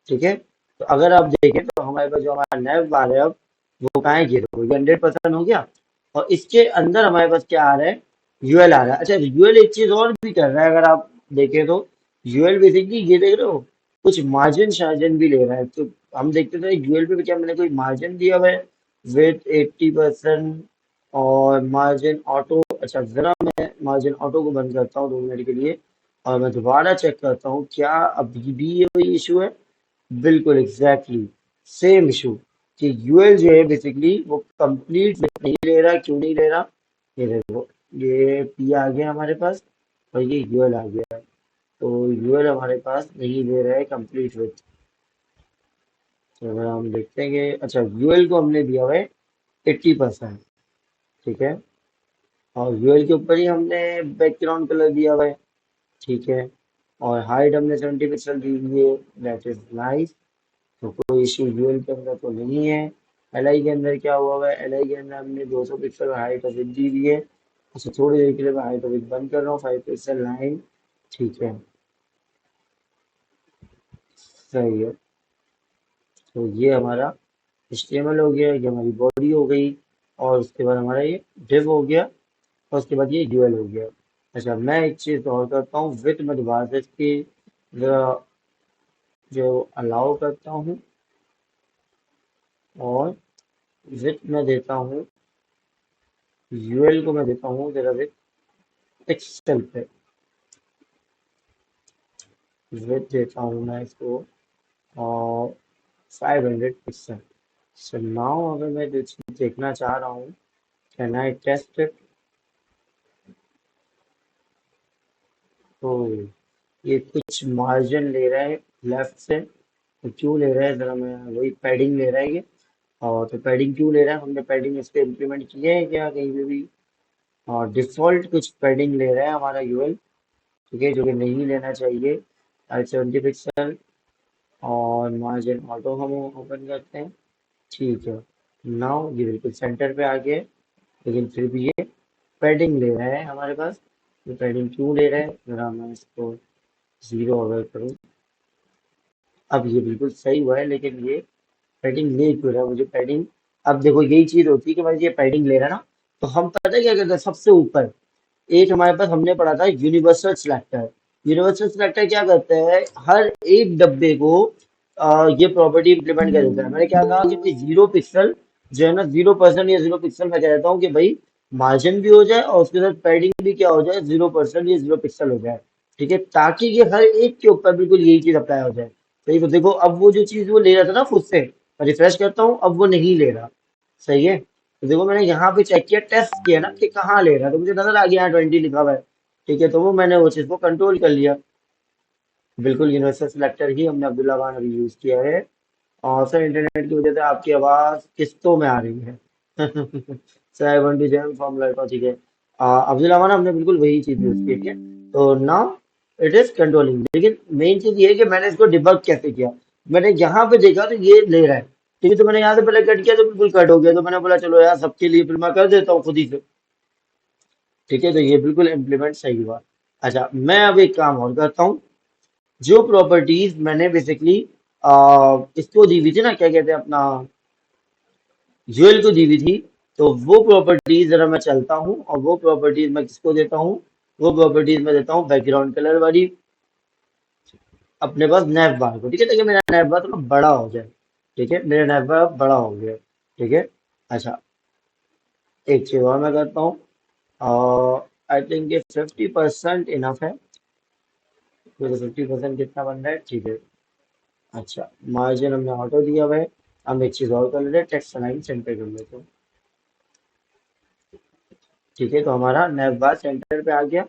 ठीक है, तो अगर आप देखें तो हमारे पास जो हमारा नैव बार है अब, वो कहाँ है, ये देखो, ये 100% हो गया। और इसके अंदर हमारे पास क्या आ रहा है, यूएल आ रहा है। अच्छा, यूएल एक चीज और भी कर रहा है, अगर आप देखें तो यूएल बेसिकली ये देख रहे हो, कुछ मार्जिन शार्जिन भी ले रहा है। तो हम देखते थे यूएल पे भी क्या मैंने कोई मार्जिन दिया हुआ है, विथ 80%, और मार्जिन ऑटो। अच्छा, जरा मैं मार्जिन ऑटो को बंद करता हूँ 2 मिनट के लिए, और मैं दोबारा चेक करता हूँ क्या अभी भी ये वही इशू है। बिल्कुल एग्जैक्टली सेम इशू, कि यूएल जो है बेसिकली वो कंप्लीट नहीं ले रहा। क्यों नहीं ले रहा, ये देखो, ये पी आ गया हमारे पास, और ये यूएल आ गया है। तो यूएल हमारे पास नहीं ले रहा है कंप्लीट विथ। तो अगर हम देखते हैं कि अच्छा यूएल को हमने दिया हुआ है 80%। ठीक है, और यूएल के ऊपर ही हमने बैकग्राउंड कलर दिया हुआ है। ठीक है, और हाइट हमने 70 पिक्सल दी हुई है, दैट इज नाइस। तो कोई इशू यूएल के अंदर तो नहीं है। एलआई के अंदर क्या हुआ हुआ है, एलआई के अंदर हमने 200 pixel height of with the हुई है। अच्छा थोड़ी देर के लिए मैं हाइट ऑफ विथ बंद कर रहा हूँ, 5 पिक्सल लाइन। ठीक है, सही है। तो ये हमारा HTML हो गया, ये हमारी बॉडी हो गई, और उसके बाद हमारा ये div हो गया, और उसके बाद ये यूएल हो गया। अच्छा मैं एक चीज और करता हूँ, विथ मैं दोबारा से इसकी जरा जो अलाउ करता हूँ, और विथ मैं देता हूँ, यूएल को मैं देता हूँ जरा विथ पिक्सल पे, विथ देता हूँ मैं इसको और 500 पिक्सल। सो नाउ अगर मैं जो चीज देखना चाह रहा हूँ, कैन आई टेस्ट इट। तो ये कुछ मार्जिन ले रहा है लेफ्ट से, तो क्यों ले रहा है, जरा मैं वही पैडिंग ले रहा है ये। और तो पैडिंग क्यों ले रहा है, हमने पैडिंग इस पे इम्प्लीमेंट की है क्या कहीं पे भी? और डिफॉल्ट कुछ पैडिंग ले रहा है हमारा यूएल। ठीक है, जो कि नहीं लेना चाहिए। 70 पिक्सल, और मार्जिन ऑटो हम ओपन करते हैं। ठीक है, नाउ ये बिल्कुल सेंटर पे आ गया है, लेकिन फिर भी ये पैडिंग ले रहा है हमारे पास। ये पैडिंग क्यों ले रहा है, जरा मैं इसको 0 अगर करूँ, अब ये बिल्कुल सही हुआ है, लेकिन ये पैडिंग ले क्यों रहा है मुझे पैडिंग। अब देखो यही चीज होती है कि भाई ये पैडिंग ले रहा है ना, तो हम पता है क्या करते हैं, सबसे ऊपर एक हमारे पास हमने पढ़ा था यूनिवर्सल सिलेक्टर। यूनिवर्सल सिलेक्टर क्या करता है, हर एक डब्बे को ये प्रॉपर्टी इंप्लीमेंट कर देता है। मैंने क्या कहा कि भाई 0 पिक्सल जो है ना, 0% या 0 पिक्सल, मैं कह देता हूँ कि भाई मार्जिन भी हो जाए और उसके साथ पैडिंग भी क्या हो जाए, 0% या 0 पिक्सल हो जाए। ठीक है, ताकि ये हर एक के ऊपर बिल्कुल यही चीज अप्लाई हो जाए। सही, तो देखो अब वो जो चीज वो ले रहा था ना खुद से, मैं रिफ्रेश करता हूँ, अब वो नहीं ले रहा। सही है, तो देखो मैंने यहाँ पे चेक किया, टेस्ट किया ना कि कहाँ ले रहा है, तो मुझे नजर आ गया यहाँ 20 लिखा हुआ है। ठीक है, तो वो मैंने वो चीज को कंट्रोल कर लिया। बिल्कुल यूनिवर्सल सिलेक्टर ही हमने अब्दुल्ला खान अभी यूज किया है। और सर इंटरनेट की वजह से आपकी आवाज किस्तों में आ रही है। Sir I want to join from लड़का। ठीक है, अब्दुल्ला खान हमने बिल्कुल वही चीज यूज की है। ठीक है, तो नाउ इट इज कंट्रोलिंग, लेकिन मेन चीज ये है कि मैंने इसको डिबग कैसे किया। मैंने यहाँ पे देखा तो ये ले रहा है। ठीक है, तो मैंने यहाँ से पहले कट किया तो बिल्कुल कट हो गया, तो मैंने बोला चलो यार सबके लिए फिर मैं कर देता हूँ खुद ही से। ठीक है, तो ये बिल्कुल इम्प्लीमेंट सही हुआ। अच्छा मैं अब एक काम और करता हूँ, जो प्रॉपर्टीज मैंने बेसिकली इसको दी हुई थी ना, क्या कहते हैं अपना, यूएल को दी हुई थी, तो वो प्रॉपर्टीज जरा मैं चलता हूँ, और वो प्रॉपर्टीज मैं किसको देता हूँ, वो प्रॉपर्टीज मैं देता हूँ बैकग्राउंड कलर वाली अपने पास नैव बार को। ठीक है, ताकि मेरा नैव बार थोड़ा बड़ा हो जाए। ठीक है, मेरा नैव बार बड़ा हो गया। ठीक है, अच्छा एक चीज और मैं करता हूँ, और आई थिंक ये 50% इनफ है। तो 50% कितना बन रहा है, ठीक है। अच्छा मार्जिन हमने ऑटो दिया हुआ है। हम एक चीज और कर लेते हैं, टेक्स्ट अलाइन सेंटर कर लेते हैं। ठीक है, तो हमारा नैव बार सेंटर पे आ गया।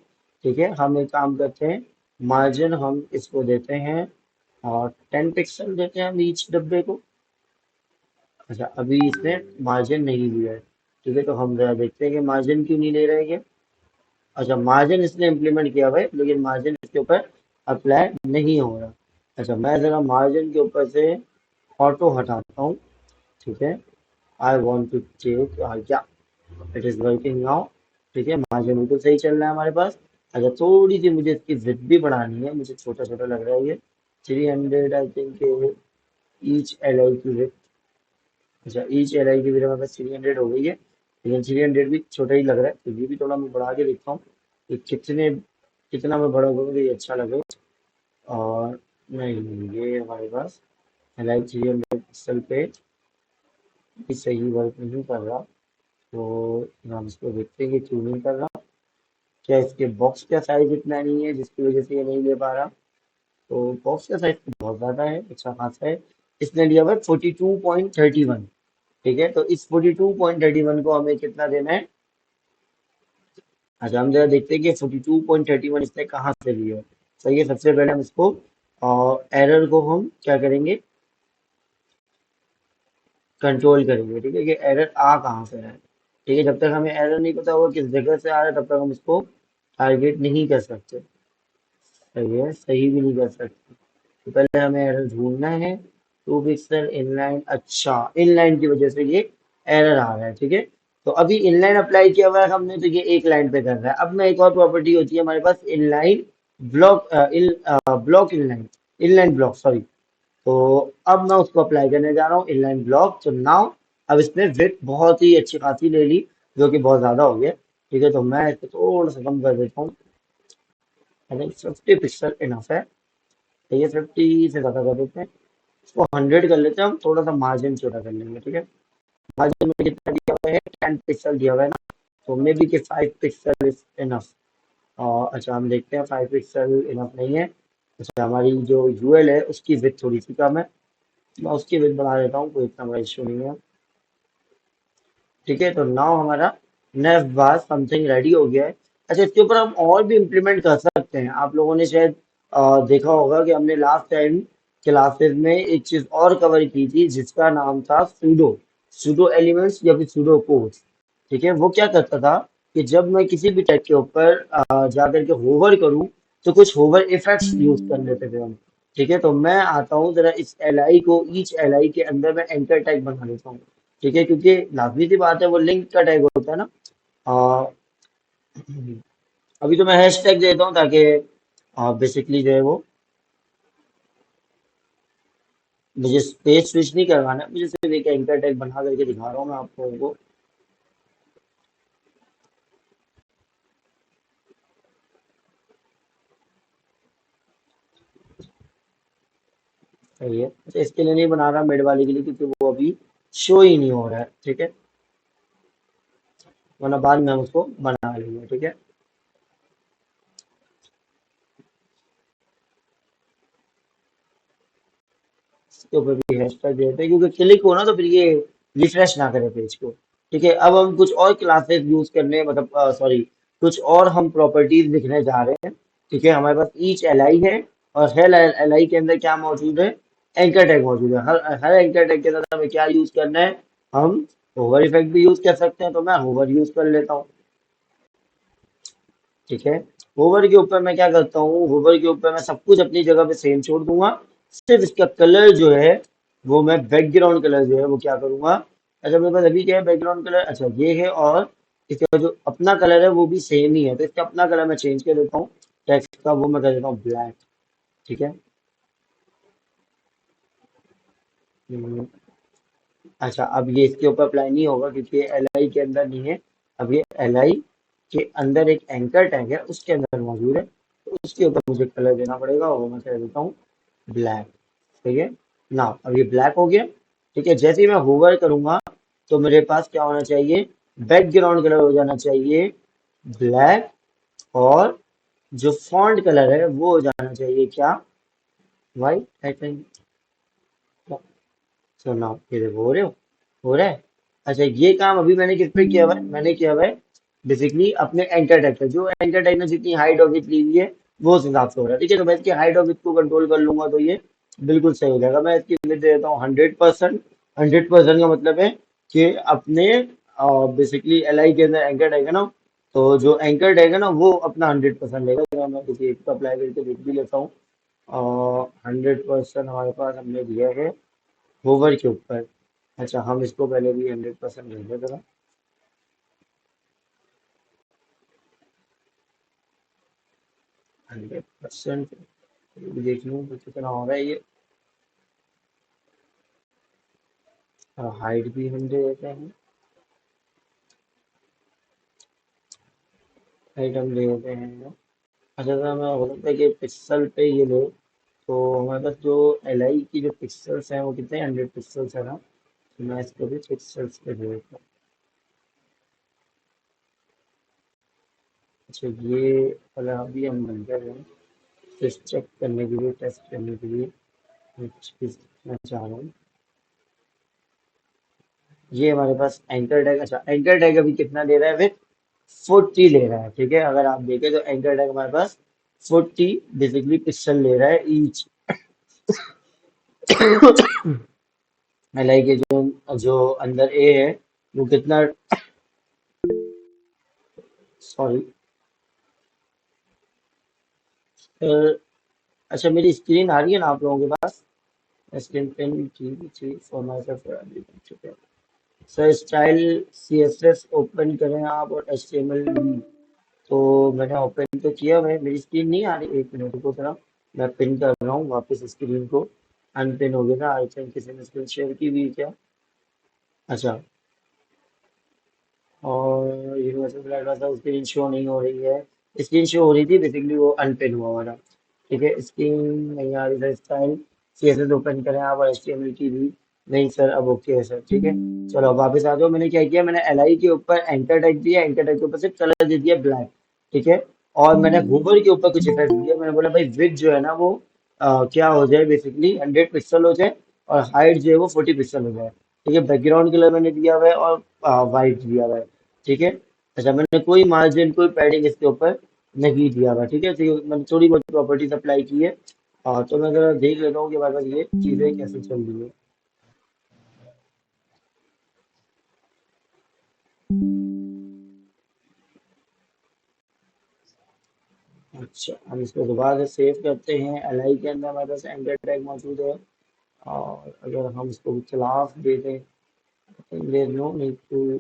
ठीक है, हम एक काम करते हैं, मार्जिन हम इसको देते हैं, और 10 पिक्सल देते हैं हम ईच डब्बे को। अच्छा अभी इसने मार्जिन नहीं लिया है। ठीक है, तो हम जरा देखते हैं कि मार्जिन क्यों नहीं ले रहे हैं ये। अच्छा मार्जिन इसने इम्प्लीमेंट किया हुआ है, लेकिन मार्जिन इसके ऊपर अप्लाई नहीं हो रहा। अच्छा मैं जरा मार्जिन के ऊपर से ऑटो हटाता हूँ। ठीक है, आई वॉन्ट टू चेक, क्या इट इज वर्किंग नाउ। ठीक है, मार्जिन बिल्कुल सही चल रहा है हमारे पास। अच्छा थोड़ी सी मुझे इसकी विड्थ भी बढ़ानी है, मुझे छोटा छोटा लग रहा है ये। 300 I think each L I की विड्थ। अच्छा ईच एल आई की विड्थ हमारे पास 300 हो गई है, लेकिन 300 भी छोटा ही लग रहा है, तो ये भी थोड़ा मैं बढ़ा के देखता हूँ कि कितना मैं बड़ा करूँ तो ये अच्छा लगे। और नहीं, ये हमारे पास एल आई 300 पे भी सही वर्क नहीं कर रहा। तो हम इसको देखते हैं कि क्यों नहीं कर रहा। क्या इसके बॉक्स का साइज इतना नहीं है जिसकी वजह से ये नहीं ले पा रहा? तो बॉक्स का साइज तो बहुत ज्यादा है, अच्छा खासा है। इसने लिया हुआ है 42.31। ठीक है, तो इस 42.31 को हमें कितना देना है। अच्छा हम जरा देखते हैं कि 42.31 इसने कहाँ से लिया है। सही है, सबसे पहले हम इसको एरर को हम क्या करेंगे, कंट्रोल करेंगे, ठीक है, कि एरर आ कहाँ से रहा है। ठीक है, जब तक हमें एरर नहीं पता होगा किस जगह से आ रहा है, तब तक हम इसको टारगेट नहीं कर सकते। सही है, सही भी नहीं कर सकते। तो पहले हमें एरर ढूंढना है। 2 पिक्सल इनलाइन, अच्छा इनलाइन की वजह से ये एरर आ रहा है, ठीक है। तो अभी इनलाइन अप्लाई किया हुआ है हमने, तो ये एक लाइन पे कर रहा है। अब मैं एक और प्रॉपर्टी होती है हमारे पास, inline block, block inline, inline block, sorry. तो अब मैं उसको अप्लाई करने जा रहा हूँ, इनलाइन ब्लॉक। तो नाउ अब इसने विड्थ बहुत ही अच्छी खासी ले ली, जो कि बहुत ज्यादा हो गया। ठीक है, तो मैं इसको थोड़ा सा कम कर देता हूँ। आई थिंक 50 पिक्सल इनफ है। तो ये 50 से ज्यादा कर देते हैं, इसको 100 कर लेते हैं, हम थोड़ा सा मार्जिन छोटा कर लेंगे, ठीक है। मार्जिन में कितना दिया हुआ है, 10 पिक्सल दिया हुआ है ना, तो मे बी कि 5 पिक्सल इज इनफ। अच्छा, हम देखते हैं 5 पिक्सल इनफ नहीं है। अच्छा, हमारी जो यूएल है उसकी विड्थ थोड़ी सी कम है, मैं उसकी विड्थ बढ़ा देता हूँ, कोई इतना बड़ा इशू नहीं है। ठीक है, तो नाउ हमारा नेव बार समथिंग रेडी हो गया है। अच्छा, इसके ऊपर हम और भी इम्प्लीमेंट कर सकते हैं। आप लोगों ने शायद देखा होगा कि हमने लास्ट टाइम क्लासेस में एक चीज और कवर की थी, जिसका नाम था सूडो, सूडो एलिमेंट्स या फिर सूडो कोड्स। ठीक है, वो क्या करता था कि जब मैं किसी भी टैग के ऊपर जाकर के होवर करूं, तो कुछ होवर इफेक्ट्स यूज कर लेते थे हम। ठीक है, तो मैं आता हूँ जरा इस एल आई को, ईच एल आई के अंदर मैं एंकर टैग बना लेता हूँ। ठीक है, क्योंकि लाजमी सी बात है, वो लिंक का टैग होता है ना। आ, अभी तो मैं हैश टैग देता हूँ, ताकि बेसिकली जो है वो, मुझे स्पेस स्विच नहीं करवाना है, मुझे सिर्फ एक एंकर टैग बना करके दिखा रहा हूँ मैं आप लोगों को। सही है, अच्छा इसके लिए नहीं बना रहा, मिड वाले के लिए, क्योंकि वो अभी शो ही नहीं हो रहा है। ठीक है, वरना बाद में हम उसको बना लेंगे। ठीक है, इसके ऊपर भी हैशटैग देते हैं, क्योंकि क्लिक हो ना तो फिर ये रिफ्रेश ना करे पेज को। ठीक है, अब हम कुछ और क्लासेस यूज करने, मतलब सॉरी, कुछ और हम प्रॉपर्टीज लिखने जा रहे हैं। ठीक है, हमारे पास ईच एल आई है, और हर एल आई के अंदर क्या मौजूद है, एंकर टैग मौजूद है। हर हर एंकर टैग के अंदर हमें क्या यूज करना है, हम होवर इफेक्ट भी यूज कर सकते हैं, तो मैं होवर यूज कर लेता हूँ। ठीक है, होवर के ऊपर मैं क्या करता हूँ, होवर के ऊपर मैं सब कुछ अपनी जगह पे सेम छोड़ दूंगा, सिर्फ इसका कलर जो है, वो मैं बैकग्राउंड कलर जो है वो क्या करूंगा। अच्छा, मेरे पास अभी क्या है बैकग्राउंड कलर, अच्छा ये है, और इसका जो अपना कलर है वो भी सेम ही है, तो इसका अपना कलर मैं चेंज कर देता हूँ, टेक्स्ट का वो मैं कर देता हूँ ब्लैक। ठीक है। हम्म, अच्छा, अब ये इसके ऊपर अप्लाई नहीं होगा, क्योंकि ये एल आई के अंदर नहीं है। अब ये एल आई के अंदर एक एंकर टैग है, उसके अंदर मौजूद है, तो उसके ऊपर मुझे कलर देना पड़ेगा, वो मैं कह देता हूँ ब्लैक। ठीक है ना, अब ये ब्लैक हो गया। ठीक है, जैसे ही मैं होवर करूंगा, तो मेरे पास क्या होना चाहिए, बैकग्राउंड कलर हो जाना चाहिए ब्लैक, और जो फॉन्ट कलर है वो हो जाना चाहिए क्या, वाइट, आई थिंक। सुना, ये देखो हो रहा है। अच्छा, ये काम अभी मैंने किस पे किया हुआ है, मैंने किया हुआ है बेसिकली अपने एंकर टैग पे, जो एंकर टैग ने जितनी हाइट और विड्थ ली हुई है वो उस हिसाब से हो रहा है। ठीक है, तो मैं इसकी हाइट और विड्थ को कंट्रोल कर लूंगा, तो ये बिल्कुल सही हो जाएगा। मैं इसकी विड्थ दे देता हूँ 100%। 100% का मतलब है कि अपने बेसिकली एल आई के अंदर एंकर टैग है ना, तो जो एंकर टैग है ना वो अपना 100% लेगा। तो मैं किसी एक को अप्लाई करके देख भी लेता हूँ। 100% हमारे पास हमने दिया है होवर के ऊपर। अच्छा, हम इसको पहले भी 100% भेज देते ना। 100% देख लूँ तो कितना हो रहा है ये। हाइट भी हम दे देते हैं, हाइट हम दे देते हैं। अच्छा, तो हमें हो सकता है कि पिक्सल पे ये लो, तो हमारे पास जो एल आई की जो पिक्सल्स हैं वो कितने 100 पिक्सल्स है ना, तो मैं इसको भी पिक्सल्स पे दे देता हूँ। अच्छा, ये वाला अभी हम बन कर रहे हैं, टेस्ट चेक करने के लिए, टेस्ट करने के लिए कुछ चीज़ मैं चाह रहा हूँ। ये हमारे पास एंकर टैग, अच्छा एंकर टैग अभी कितना ले रहा है, विथ 40 ले रहा है। ठीक है, अगर आप देखें तो एंकर टैग हमारे पास 40 बेसिकली पिक्सल ले रहा है ईच। एल आई के जो जो अंदर ए है वो कितना, सॉरी, अच्छा मेरी स्क्रीन आ रही है ना आप लोगों के पास? Screen pen three for myself. Sir style C S S open करें आप और एच टी एम एल भी। तो मैंने ओपन तो किया, मैं मेरी स्क्रीन नहीं आ रही, एक मिनट को जरा, मैं पिन कर रहा हूँ वापस स्क्रीन को। अनपिन हो गया था, आई थिंक किसी ने स्क्रीन शेयर की भी है क्या? अच्छा, और यूनिवर्सल फ्लैट वाला स्क्रीन शो नहीं हो रही है, स्क्रीन शो हो रही थी बेसिकली, वो अनपिन हुआ हमारा। ठीक है, स्क्रीन नहीं आ रही है, style C S S open करें आप और एच टी एम एल की भी। नहीं सर, अब ओके है सर, ठीक है। चलो अब वापस आ जाओ, मैंने क्या किया, मैंने एल आई के ऊपर एंकर टाइप दिया, एंकर टाइप के ऊपर से कलर दे दिया ब्लैक। ठीक है, और मैंने गूगल के ऊपर कुछ इफेक्ट दिया, मैंने बोला भाई विड्थ जो है ना वो क्या हो जाए, बेसिकली 100 पिक्सल हो जाए, और हाइट जो है वो 40 पिक्सल हो जाए। ठीक है, बैकग्राउंड कलर मैंने दिया हुआ है और वाइट दिया हुआ है। ठीक है, अच्छा मैंने कोई मार्जिन कोई पैडिंग इसके ऊपर नहीं दिया हुआ। ठीक है, तो ये मैंने थोड़ी बहुत प्रॉपर्टीज अप्लाई की है। तो मैं जरा देख लेता हूँ कि हमारे पास ये चीज़ें कैसे चल रही है। अच्छा, हम इसको दोबारा से सेव करते हैं, एल आई के अंदर हमारे पास एंकर टैग मौजूद है। और अगर हम इसको क्लास दे दें, देयर नो नीड टू,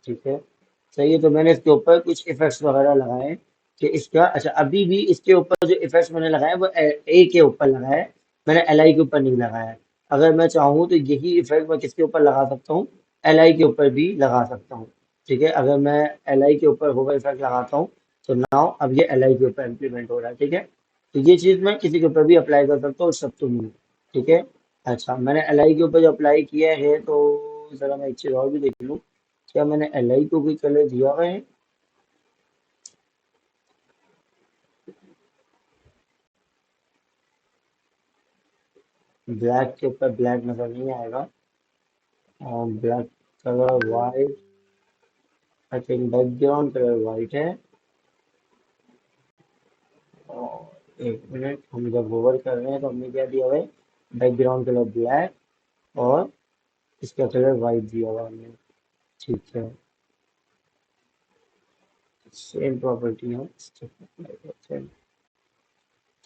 ठीक है, सही है। तो मैंने इसके ऊपर कुछ इफेक्ट्स वगैरह लगाए कि इसका, अच्छा अभी भी इसके ऊपर जो इफेक्ट्स मैंने लगाए वो ए के ऊपर लगाए, मैंने एल आई के ऊपर नहीं लगाया है। अगर मैं चाहूँ तो यही इफेक्ट मैं किसके ऊपर लगा सकता हूँ, एल आई के ऊपर भी लगा सकता हूँ। ठीक है, अगर मैं एल आई के ऊपर होगा इफेक्ट लगाता हूँ, तो नाउ अब ये एल आई के ऊपर इम्प्लीमेंट हो रहा है। ठीक है, तो ये चीज़ मैं किसी के ऊपर भी अप्लाई कर सकता हूँ, सब तो नहीं। ठीक है, अच्छा मैंने एल आई के ऊपर जो अप्लाई किया है, तो जरा मैं एक चीज़ और भी देख लूँ, क्या मैंने एल आई को कोई कलर दिया हुआ है? ब्लैक के ऊपर ब्लैक नजर नहीं आएगा, और black colour white, I think background colour white है। और एक मिनट, हम जब होवर कर रहे हैं तो हमने क्या दिया हुआ है, बैकग्राउंड कलर ब्लैक, और इसका कलर वाइट दिया हुआ है हमने। ठीक है, सेम प्रॉपर्टी है,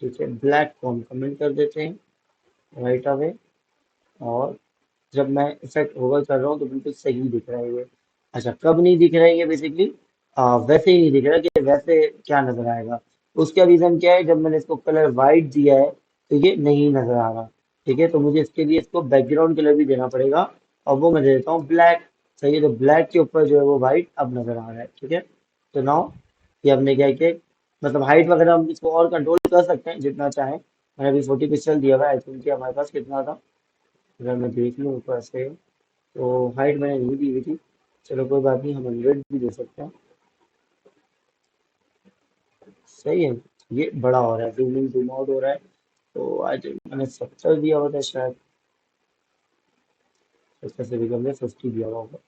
ठीक है, ब्लैक को हम कमेंट कर देते हैं राइट अवे। और जब मैं इफेक्ट होवर कर रहा हूँ तो बिल्कुल सही दिख रहा है ये। अच्छा, कब नहीं दिख रहा है ये, बेसिकली वैसे ही नहीं दिख रहा कि वैसे क्या नजर आएगा। उसका रीजन क्या है, जब मैंने इसको कलर वाइट दिया है तो ये नहीं नजर आ रहा। ठीक है, तो मुझे इसके लिए इसको बैकग्राउंड कलर भी देना पड़ेगा, और वो मैं दे देता हूँ ब्लैक। सही है, तो ब्लैक के ऊपर जो है वो वाइट अब नजर आ रहा है। ठीक है, तो नाउ ये हमने क्या किया, मतलब हाइट वगैरह हम इसको और कंट्रोल कर सकते हैं जितना चाहें। मैंने अभी 40 पिक्सल दिया हुआ है, आई थिंक कि हमारे पास कितना था, अगर मैं देख लूँ ऊपर से, तो हाइट मैंने नहीं दी हुई थी। चलो कोई बात नहीं, हम 100 भी दे सकते हैं। सही है, ये बड़ा हो रहा है, जूम इन जूम आउट हो रहा है। तो आज मैंने 70 दिया हुआ था शायद, 70 से भी कम है, 50 दिया हुआ होगा।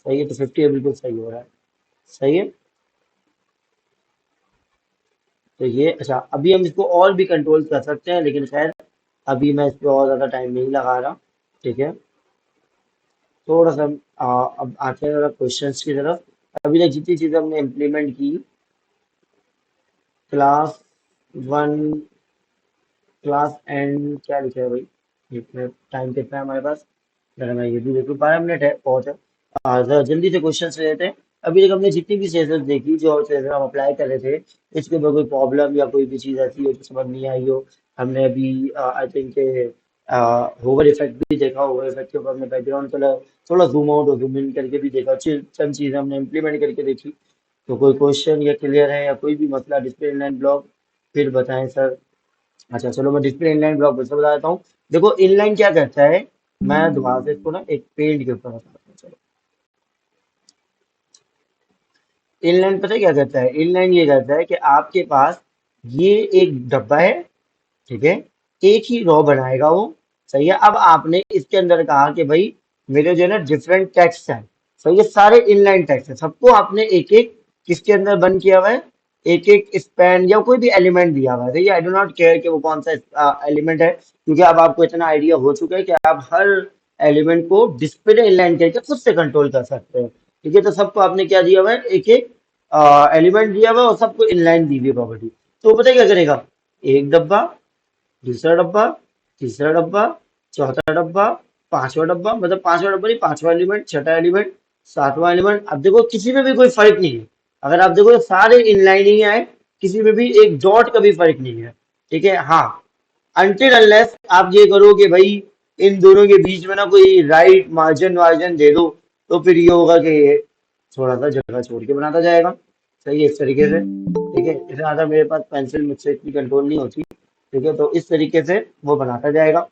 सही है, तो 50 बिल्कुल सही हो रहा है। सही है, तो ये, अच्छा अभी हम इसको और भी कंट्रोल कर सकते हैं, लेकिन खैर अभी मैं इस पर और ज़्यादा टाइम नहीं लगा रहा। ठीक है, थोड़ा सा अब आते हैं क्वेश्चंस की तरफ। अभी तक जितनी चीज़ें हमने इम्प्लीमेंट की, क्लास वन, क्लास एंड क्या लिखा है भाई, इतना टाइम कितना है हमारे पास, जरा मैं ये भी देखूँ, 12 मिनट है, बहुत है। जरा जल्दी से क्वेश्चन ले लेते हैं। अभी तक हमने जितनी भी सेशंस देखी, जो सेशन हम अप्लाई कर रहे थे, इसके ऊपर कोई प्रॉब्लम या कोई भी चीज़ ऐसी हो जो समझ नहीं आई हो। हमने अभी आई थिंक होवर इफेक्ट भी देखा, होवर इफेक्ट के ऊपर हमने बैकग्राउंड कलर थोड़ा जूम आउट और जूम इन करके भी देखा, चंद चीज़ें हमने इम्प्लीमेंट करके देखी। तो कोई क्वेश्चन या क्लियर है या कोई भी मसला, डिस्प्ले इनलाइन ब्लॉक, फिर बताएं सर। अच्छा चलो, मैं डिस्प्ले इनलाइन ब्लॉक फिर से बता देता हूँ। देखो इनलाइन क्या करता है, मैं दोबारा से इसको ना एक पेंट के ऊपर बताता हूँ। चलो, इनलाइन पता है क्या करता है, इनलाइन ये करता है कि आपके पास ये एक डब्बा है। ठीक है, एक ही रो बनाएगा वो। सही है, अब आपने इसके अंदर कहा कि भाई मेरे जो है ना डिफरेंट टेक्स्ट हैं। सही है, सारे इनलाइन टेक्स्ट है, सबको आपने एक एक किसके अंदर बंद किया हुआ है, एक एक स्पैन या कोई भी एलिमेंट दिया हुआ है, ठीक है। आई डो नॉट केयर कि वो कौन सा एलिमेंट है, क्योंकि अब आपको इतना आइडिया हो चुका है कि आप हर एलिमेंट को डिस्प्ले इनलाइन करके खुद से कंट्रोल कर सकते हैं, ठीक है। तो सबको आपने क्या दिया हुआ है, एक एक एलिमेंट दिया हुआ है और सबको इनलाइन दी हुई है प्रॉपर्टी। तो वो पता है क्या करेगा, एक डब्बा, दूसरा डब्बा, तीसरा डब्बा, चौथा डब्बा, पांचवा डब्बा, मतलब पांचवा डब्बा नहीं, पांचवा एलिमेंट, छठा एलिमेंट, सातवां एलिमेंट। अब देखो किसी में भी कोई फर्क नहीं है, अगर आप देखो तो सारे इनलाइन ही आए, किसी में भी एक डॉट का भी फर्क नहीं है, ठीक है। हाँ, अनटिल अनलेस आप ये करो कि भाई इन दोनों के बीच में ना कोई राइट मार्जिन वार्जिन दे दो, तो फिर ये होगा कि ये थोड़ा सा जगह छोड़ के बनाता जाएगा, सही है, इस तरीके से, ठीक है। इससे ज्यादा मेरे पास पेंसिल मुझसे इतनी कंट्रोल नहीं होती, ठीक है। तो इस तरीके से वो बनाता जाएगा।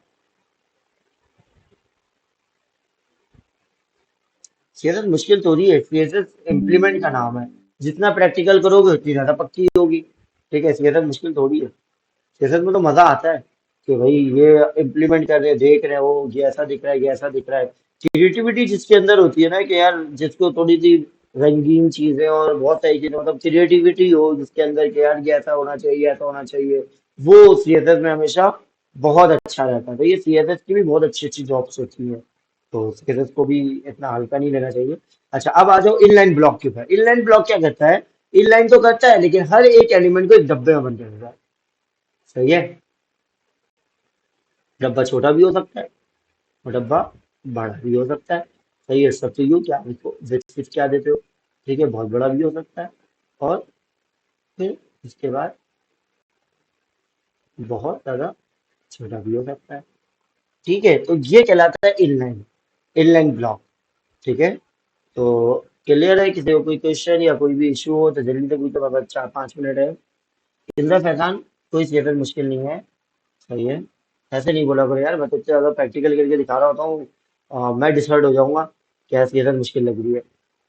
सीएसएस मुश्किल थोड़ी है, सीएसएस इम्प्लीमेंट का नाम है, जितना प्रैक्टिकल करोगे उतनी ज्यादा पक्की होगी, ठीक है। सीएसएस मुश्किल थोड़ी है, सीएसएस में तो मजा आता है कि भाई ये इम्प्लीमेंट कर रहे हैं, देख रहे हो ये ऐसा दिख रहा है, ये ऐसा दिख रहा है। क्रिएटिविटी जिसके अंदर होती है ना, कि यार जिसको थोड़ी सी रंगीन चीजें और बहुत सारी चीजें, मतलब क्रिएटिविटी हो जिसके अंदर कि यार ये ऐसा होना चाहिए, ऐसा होना चाहिए, वो सीएसएस में हमेशा बहुत अच्छा रहता है। तो ये सीएसएस की भी बहुत अच्छी अच्छी जॉब्स होती हैं, तो सीएसएस को भी इतना हल्का नहीं लेना चाहिए। अच्छा, अब आ जाओ इनलाइन ब्लॉक के ऊपर। इनलाइन ब्लॉक क्या करता है, इनलाइन तो करता है लेकिन हर एक एलिमेंट को एक डब्बे में बंद कर देता है, सही है। डब्बा छोटा भी हो सकता है और डब्बा बड़ा भी हो सकता है, सही है। सब तो क्या इसको विकसित क्या देते हो, ठीक है। बहुत बड़ा भी हो सकता है और फिर इसके बाद बहुत ज्यादा छोटा भी हो सकता है, ठीक है। तो ये कहलाता है इनलाइन, इनलाइन ब्लॉक, ठीक है। तो क्लियर है, किसी को कोई क्वेश्चन या कोई भी इशू हो तो जल्दी से पूछो, बाबा 4-5 मिनट है। इंद्र फैजान, कोई सिलेबस मुश्किल नहीं है, सही है। ऐसे नहीं बोला करो यार, मैं तो इतना ज्यादा प्रैक्टिकल करके दिखा रहा होता हूँ, मैं डिसहर्ट हो जाऊंगा, क्या सिलेबस मुश्किल लग रही है।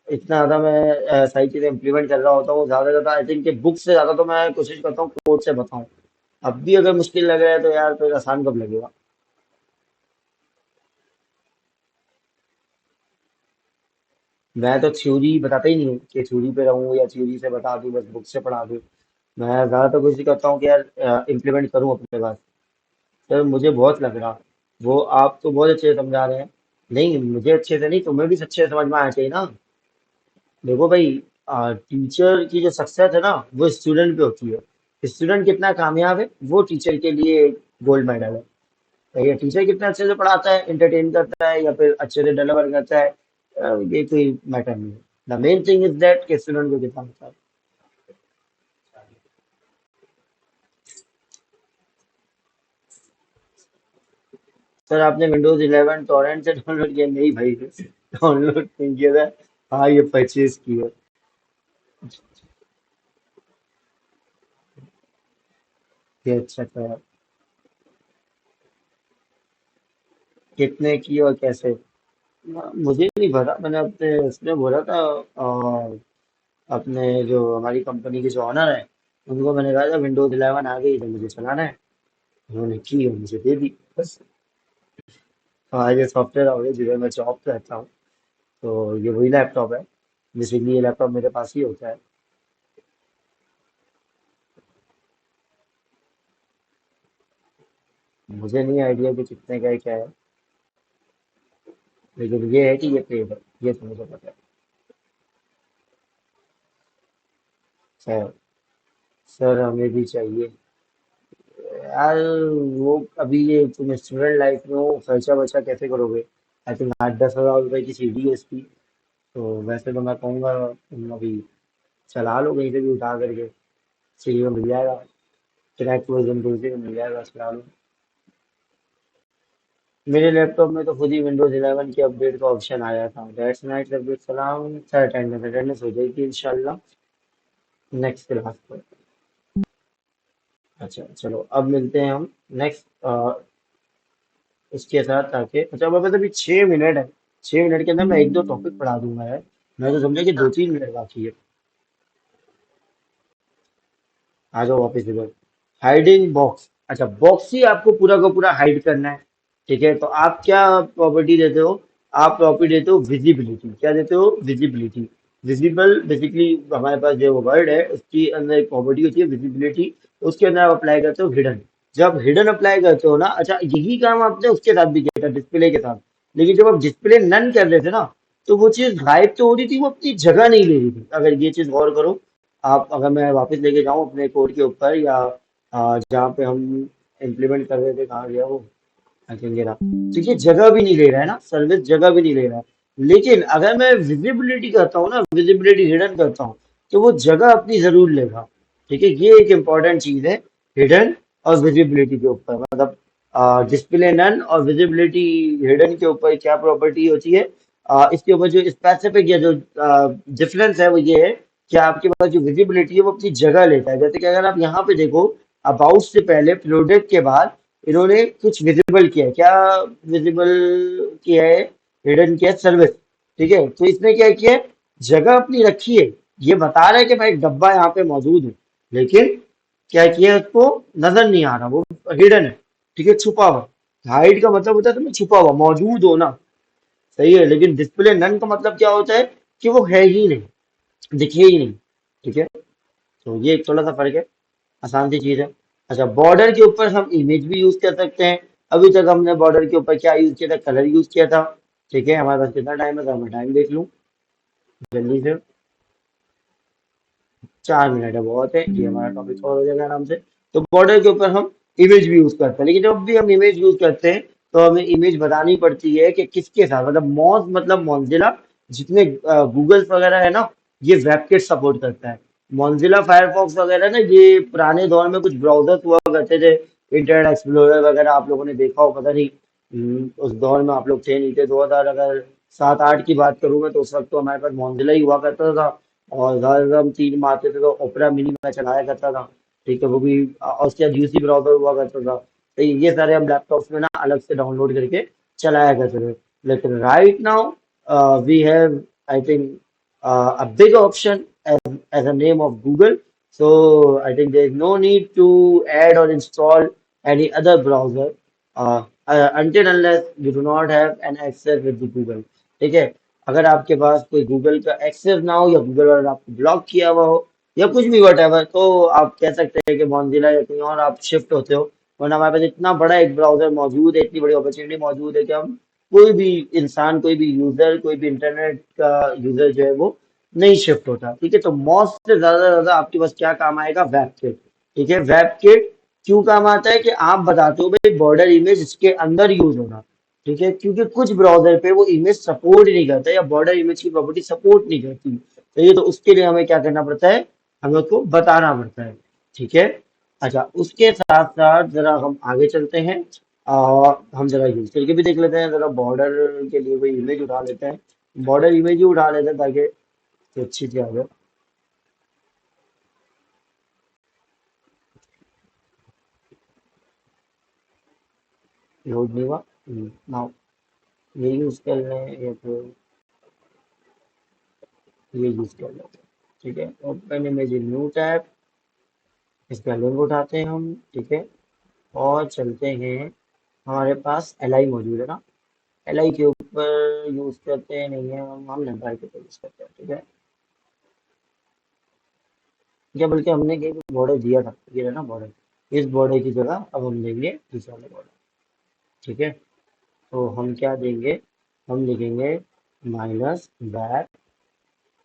इतना ज्यादा मैं सारी चीजें इम्प्लीमेंट कर रहा होता हूँ, ज्यादा से ज्यादा आई थिंक कि बुक से ज्यादा तो मैं कोशिश करता हूँ कोड से बताऊं। अब भी अगर मुश्किल लग रहा है तो यार फिर आसान कब लगेगा। मैं तो थ्योरी बताता ही नहीं हूँ कि थ्योरी पे रहूँ या थ्योरी से बता दूं, बस बुक से पढ़ा दूं। मैं ज्यादातर कोशिश करता हूँ कि यार इम्प्लीमेंट करूँ अपने पास। सर मुझे बहुत लग रहा, वो आप तो बहुत अच्छे से समझा रहे हैं, नहीं मुझे अच्छे से नहीं, तुम्हें भी अच्छे से समझ में आना चाहिए ना। देखो भाई, टीचर की जो सक्सेस है ना, वो स्टूडेंट पे होती है। स्टूडेंट कितना कामयाब है वो टीचर के लिए गोल्ड मेडल है। तो ये टीचर कितना अच्छे से पढ़ाता है, एंटरटेन करता है या फिर अच्छे से डिलीवर करता है, ये कोई मैटर नहीं है। The main thing is that कि स्टूडेंट को कितना आता है। सर आपने विंडोज 11 टॉरेंट से डाउनलोड किया? नहीं भाई, डाउनलोड नहीं किया था, हाँ ये परचेज किया। ये अच्छा था। कितने की और कैसे? मुझे नहीं पता, मैंने अपने उसमें बोला था, अपने जो हमारी कंपनी के जो ऑनर है उनको मैंने कहा था विंडोज 11 आ गई तो मुझे चलाना है, उन्होंने की और मुझे दे दी बस। हाँ, ये सॉफ्टवेयर हाउस जिधर मैं जॉब करता हूँ, तो ये वही लैपटॉप है, बेसिकली ये लैपटॉप मेरे पास ही होता है। मुझे नहीं आइडिया कि कितने का है क्या है, लेकिन ये है कि ये पेड है, ये तो मुझे पता है। सर, सर हमें भी चाहिए यार। वो अभी ये तुम स्टूडेंट लाइफ में हो, खर्चा वर्चा कैसे करोगे? आई थिंक 8-10 हज़ार रुपए की सीढ़ी है इसकी, तो वैसे तो मैं कहूँगा तुम अभी चला लो कहीं से भी उठा करके, फ्री में मिल जाएगा, क्रैक वर्जन दूसरे में मिल जाएगा, चला लो। मेरे लैपटॉप में तो खुद ही विंडोज 11 के अपडेट का ऑप्शन आया था। दैट्स नाइट अपडेट, सलाम सर, अटेंडेंस हो जाएगी इंशाल्लाह नेक्स्ट क्लास पर। अच्छा चलो, अब मिलते हैं हम नेक्स्ट इसके साथ, ताकि अच्छा अब अभी 6 मिनट है, 6 मिनट के अंदर मैं एक दो टॉपिक पढ़ा दूंगा यार। मैं तो समझा कि 2-3 मिनट बाकी है। आ जाओ वापस इधर। हाइडिंग बॉक्स, अच्छा बॉक्स ही आपको पूरा का पूरा हाइड करना है, ठीक है। तो आप क्या प्रॉपर्टी देते हो, आप प्रॉपर्टी देते हो विजिबिलिटी, क्या देते हो, विजिबिलिटी। विजिबल बेसिकली हमारे पास जो वर्ड है उसकी अंदर एक प्रॉपर्टी होती है विजिबिलिटी। उसके अंदर आप अप्लाई करते हो हिडन। जब हिडन अप्लाई करते हो ना, अच्छा यही काम आपने उसके साथ भी किया था, डिस्प्ले के साथ। लेकिन जब आप डिस्प्ले नन कर रहे थे ना, तो वो चीज गायब तो हो रही थी, वो अपनी जगह नहीं ले रही थी। अगर ये चीज गौर करो आप, अगर मैं वापस लेके जाऊं अपने कोड के ऊपर, या जहाँ पे हम इम्प्लीमेंट कर रहे थे, कहाँ गया वो, आई थिंक ये रहा। तो ये जगह भी नहीं ले रहा है ना, सर्विस जगह भी नहीं ले रहा है। लेकिन अगर मैं विजिबिलिटी करता हूँ ना, विजिबिलिटी हिडन करता हूँ, तो वो जगह अपनी जरूर लेगा। ठीक है, ये एक इंपॉर्टेंट चीज है हिडन और विजिबिलिटी के ऊपर। मतलब डिस्प्ले नन और विजिबिलिटी हिडन के ऊपर क्या प्रॉपर्टी होती है, इसके ऊपर जो स्पेसिफिक या जो डिफरेंस है वो ये है कि आपके पास जो विजिबिलिटी है वो अपनी जगह लेता है। जैसे कि अगर आप यहाँ पे देखो, अबाउट से पहले प्रोडक्ट के बाद इन्होंने कुछ विजिबल किया है। क्या विजिबल किया है? हिडन किया सर्विस। ठीक है, तो इसने क्या किया है, जगह अपनी रखी है। ये बता रहा है कि भाई डब्बा यहाँ पे मौजूद है, लेकिन क्या किया है, उसको नजर नहीं आ रहा, वो हिडन है। ठीक है, छुपा हुआ। हाइड का मतलब होता है तुम्हें छुपा हुआ मौजूद हो ना। सही है, लेकिन डिस्प्ले नन का मतलब क्या होता है कि वो है ही नहीं, दिखे ही नहीं। ठीक है, तो ये एक थोड़ा सा फर्क है, आसान सी चीज है। अच्छा, बॉर्डर के ऊपर हम इमेज भी यूज कर सकते हैं। अभी तक हमने बॉर्डर के ऊपर क्या यूज किया था, कलर यूज किया था। ठीक है, हमारे पास कितना टाइम है, तो मैं टाइम देख लूँ जल्दी से। 4 मिनट है, बहुत है, ये हमारा टॉपिक और हो जाएगा आराम से। तो बॉर्डर के ऊपर हम इमेज भी यूज करते हैं, लेकिन जब भी हम इमेज यूज करते हैं तो हमें इमेज बतानी पड़ती है कि किसके साथ। मतलब मॉज मतलब मॉन्जिला, जितने गूगल्स वगैरह है ना, ये वेबकिट सपोर्ट करता है। मॉन्जिला फायरफॉक्स वगैरह ना, ये पुराने दौर में कुछ ब्राउजर्स हुआ करते थे, इंटरनेट एक्सप्लोरर वगैरह आप लोगों ने देखा हो, पता नहीं। उस दौर में आप लोग थे नहीं थे, 2000 अगर 7-8 की बात करूँ मैं, तो उस वक्त तो हमारे पास मॉन्जिला ही हुआ करता था। और ज़्यादातर हम 3 मारते थे तो ओपेरा मिनी में चलाया करता था। ठीक है, वो भी और उसके बाद यूसी ब्राउजर हुआ करता था। तो ये सारे हम लैपटॉप्स में ना अलग से डाउनलोड करके चलाया करते थे। लेकिन right now we have, I think, a big option as a name of Google. So I think there is no need to add or install any other browser until unless you do not have an access with the Google. ठीक है, अगर आपके पास कोई गूगल का एक्सेस ना हो, या गूगल वाला आपको ब्लॉक किया हुआ हो, या कुछ भी वट, तो आप कह सकते हैं कि मॉन्जिला या कहीं और आप शिफ्ट होते हो। वरना हमारे पास इतना बड़ा एक ब्राउजर मौजूद है, इतनी बड़ी अपॉर्चुनिटी मौजूद है कि हम कोई भी इंसान, कोई भी यूजर, कोई भी इंटरनेट का यूजर जो है वो नहीं शिफ्ट होता। ठीक है, तो मॉस से ज्यादा आपके पास क्या काम आएगा, वेब किट। ठीक है, वेब किट क्यों काम आता है कि आप बताते हो भाई बॉर्डर इमेज इसके अंदर यूज होना। ठीक है, क्योंकि कुछ ब्राउजर पे वो इमेज सपोर्ट नहीं करता, या बॉर्डर इमेज की प्रॉपर्टी सपोर्ट नहीं करती। तो ये तो उसके लिए हमें क्या करना पड़ता है, हमें उसको बताना पड़ता है। ठीक है, अच्छा उसके साथ साथ जरा हम आगे चलते हैं, हम जरा यूज करके भी देख लेते हैं। जरा बॉर्डर के लिए कोई इमेज उठा लेते हैं, बॉर्डर इमेज ही उठा लेते हैं ताकि तो अच्छी सी आ जाए। लोड नहीं हुआ। नाउ ये यूज कर लें, या फिर ये यूज कर लेते हैं। ठीक है, open image in new tab, इसका लिंक उठाते हैं हम। ठीक है, और चलते हैं, हमारे पास एल आई मौजूद है ना, एल आई के ऊपर यूज करते हैं, नहीं है हम नंबर के ऊपर यूज करते हैं। ठीक है, क्या बल्कि हमने एक बॉर्डर दिया था, ये है ना बॉर्डर, इस बॉर्डर की जगह अब हम देंगे दूसरा वाला बॉर्डर। ठीक है, तो हम क्या देंगे, हम लिखेंगे minus back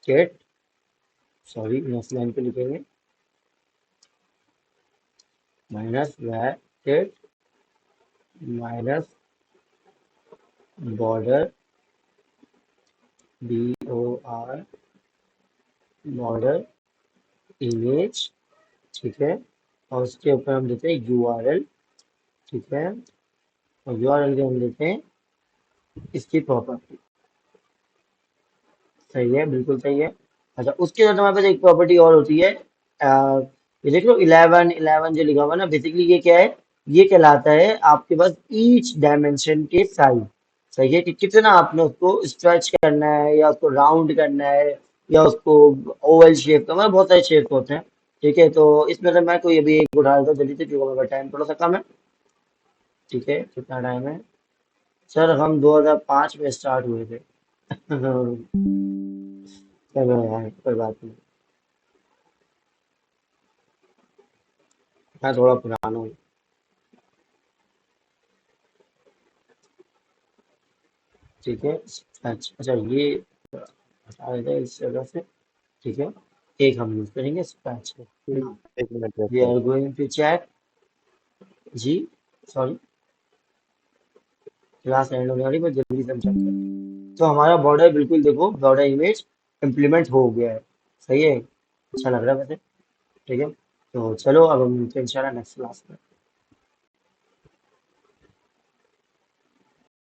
cat, sorry next line पे लिखेंगे minus webkit minus border, B O R, border image. ठीक है, और उसके ऊपर हम देते हैं यू आर एल। ठीक है, और यू आर एल के हम देते हैं इसकी प्रॉपर्टी। सही है, बिल्कुल सही है। अच्छा, उसके साथ हमारे पास एक प्रॉपर्टी और होती है, ये देख लो 11 11 जो लिखा हुआ है ना, बेसिकली ये क्या है, ये कहलाता है आपके पास ईच डायमेंशन के साइज। सही है, कि कितना आपने उसको स्ट्रेच करना है, या उसको राउंड करना है, या उसको ओवल शेप का, मतलब बहुत सारे शेप होते हैं। ठीक है, तो इसमें से मैं कोई अभी एक उठा लेता हूँ जल्दी से, क्योंकि हमारा टाइम थोड़ा सा कम है। ठीक है, कितना टाइम है सर, हम 2005 में स्टार्ट हुए थे। चलो यार कोई बात नहीं। मैं थोड़ा पुराना हूँ। ठीक है। अच्छा अच्छा, ये हटा देते हैं इस जगह से। ठीक है। एक हम यूज करेंगे स्क्रैच को। एक मिनट वी रुको। Are going to check. जी। सॉरी। क्लास एंड होने वाली, बस जल्दी से हम चेक करें तो हमारा बॉर्डर बिल्कुल देखो, बॉर्डर इमेज इम्प्लीमेंट हो गया है। सही है। अच्छा लग रहा है वैसे। ठीक है। तो चलो अब हम मिलते हैं इंशाल्लाह नेक्स्ट क्लास में।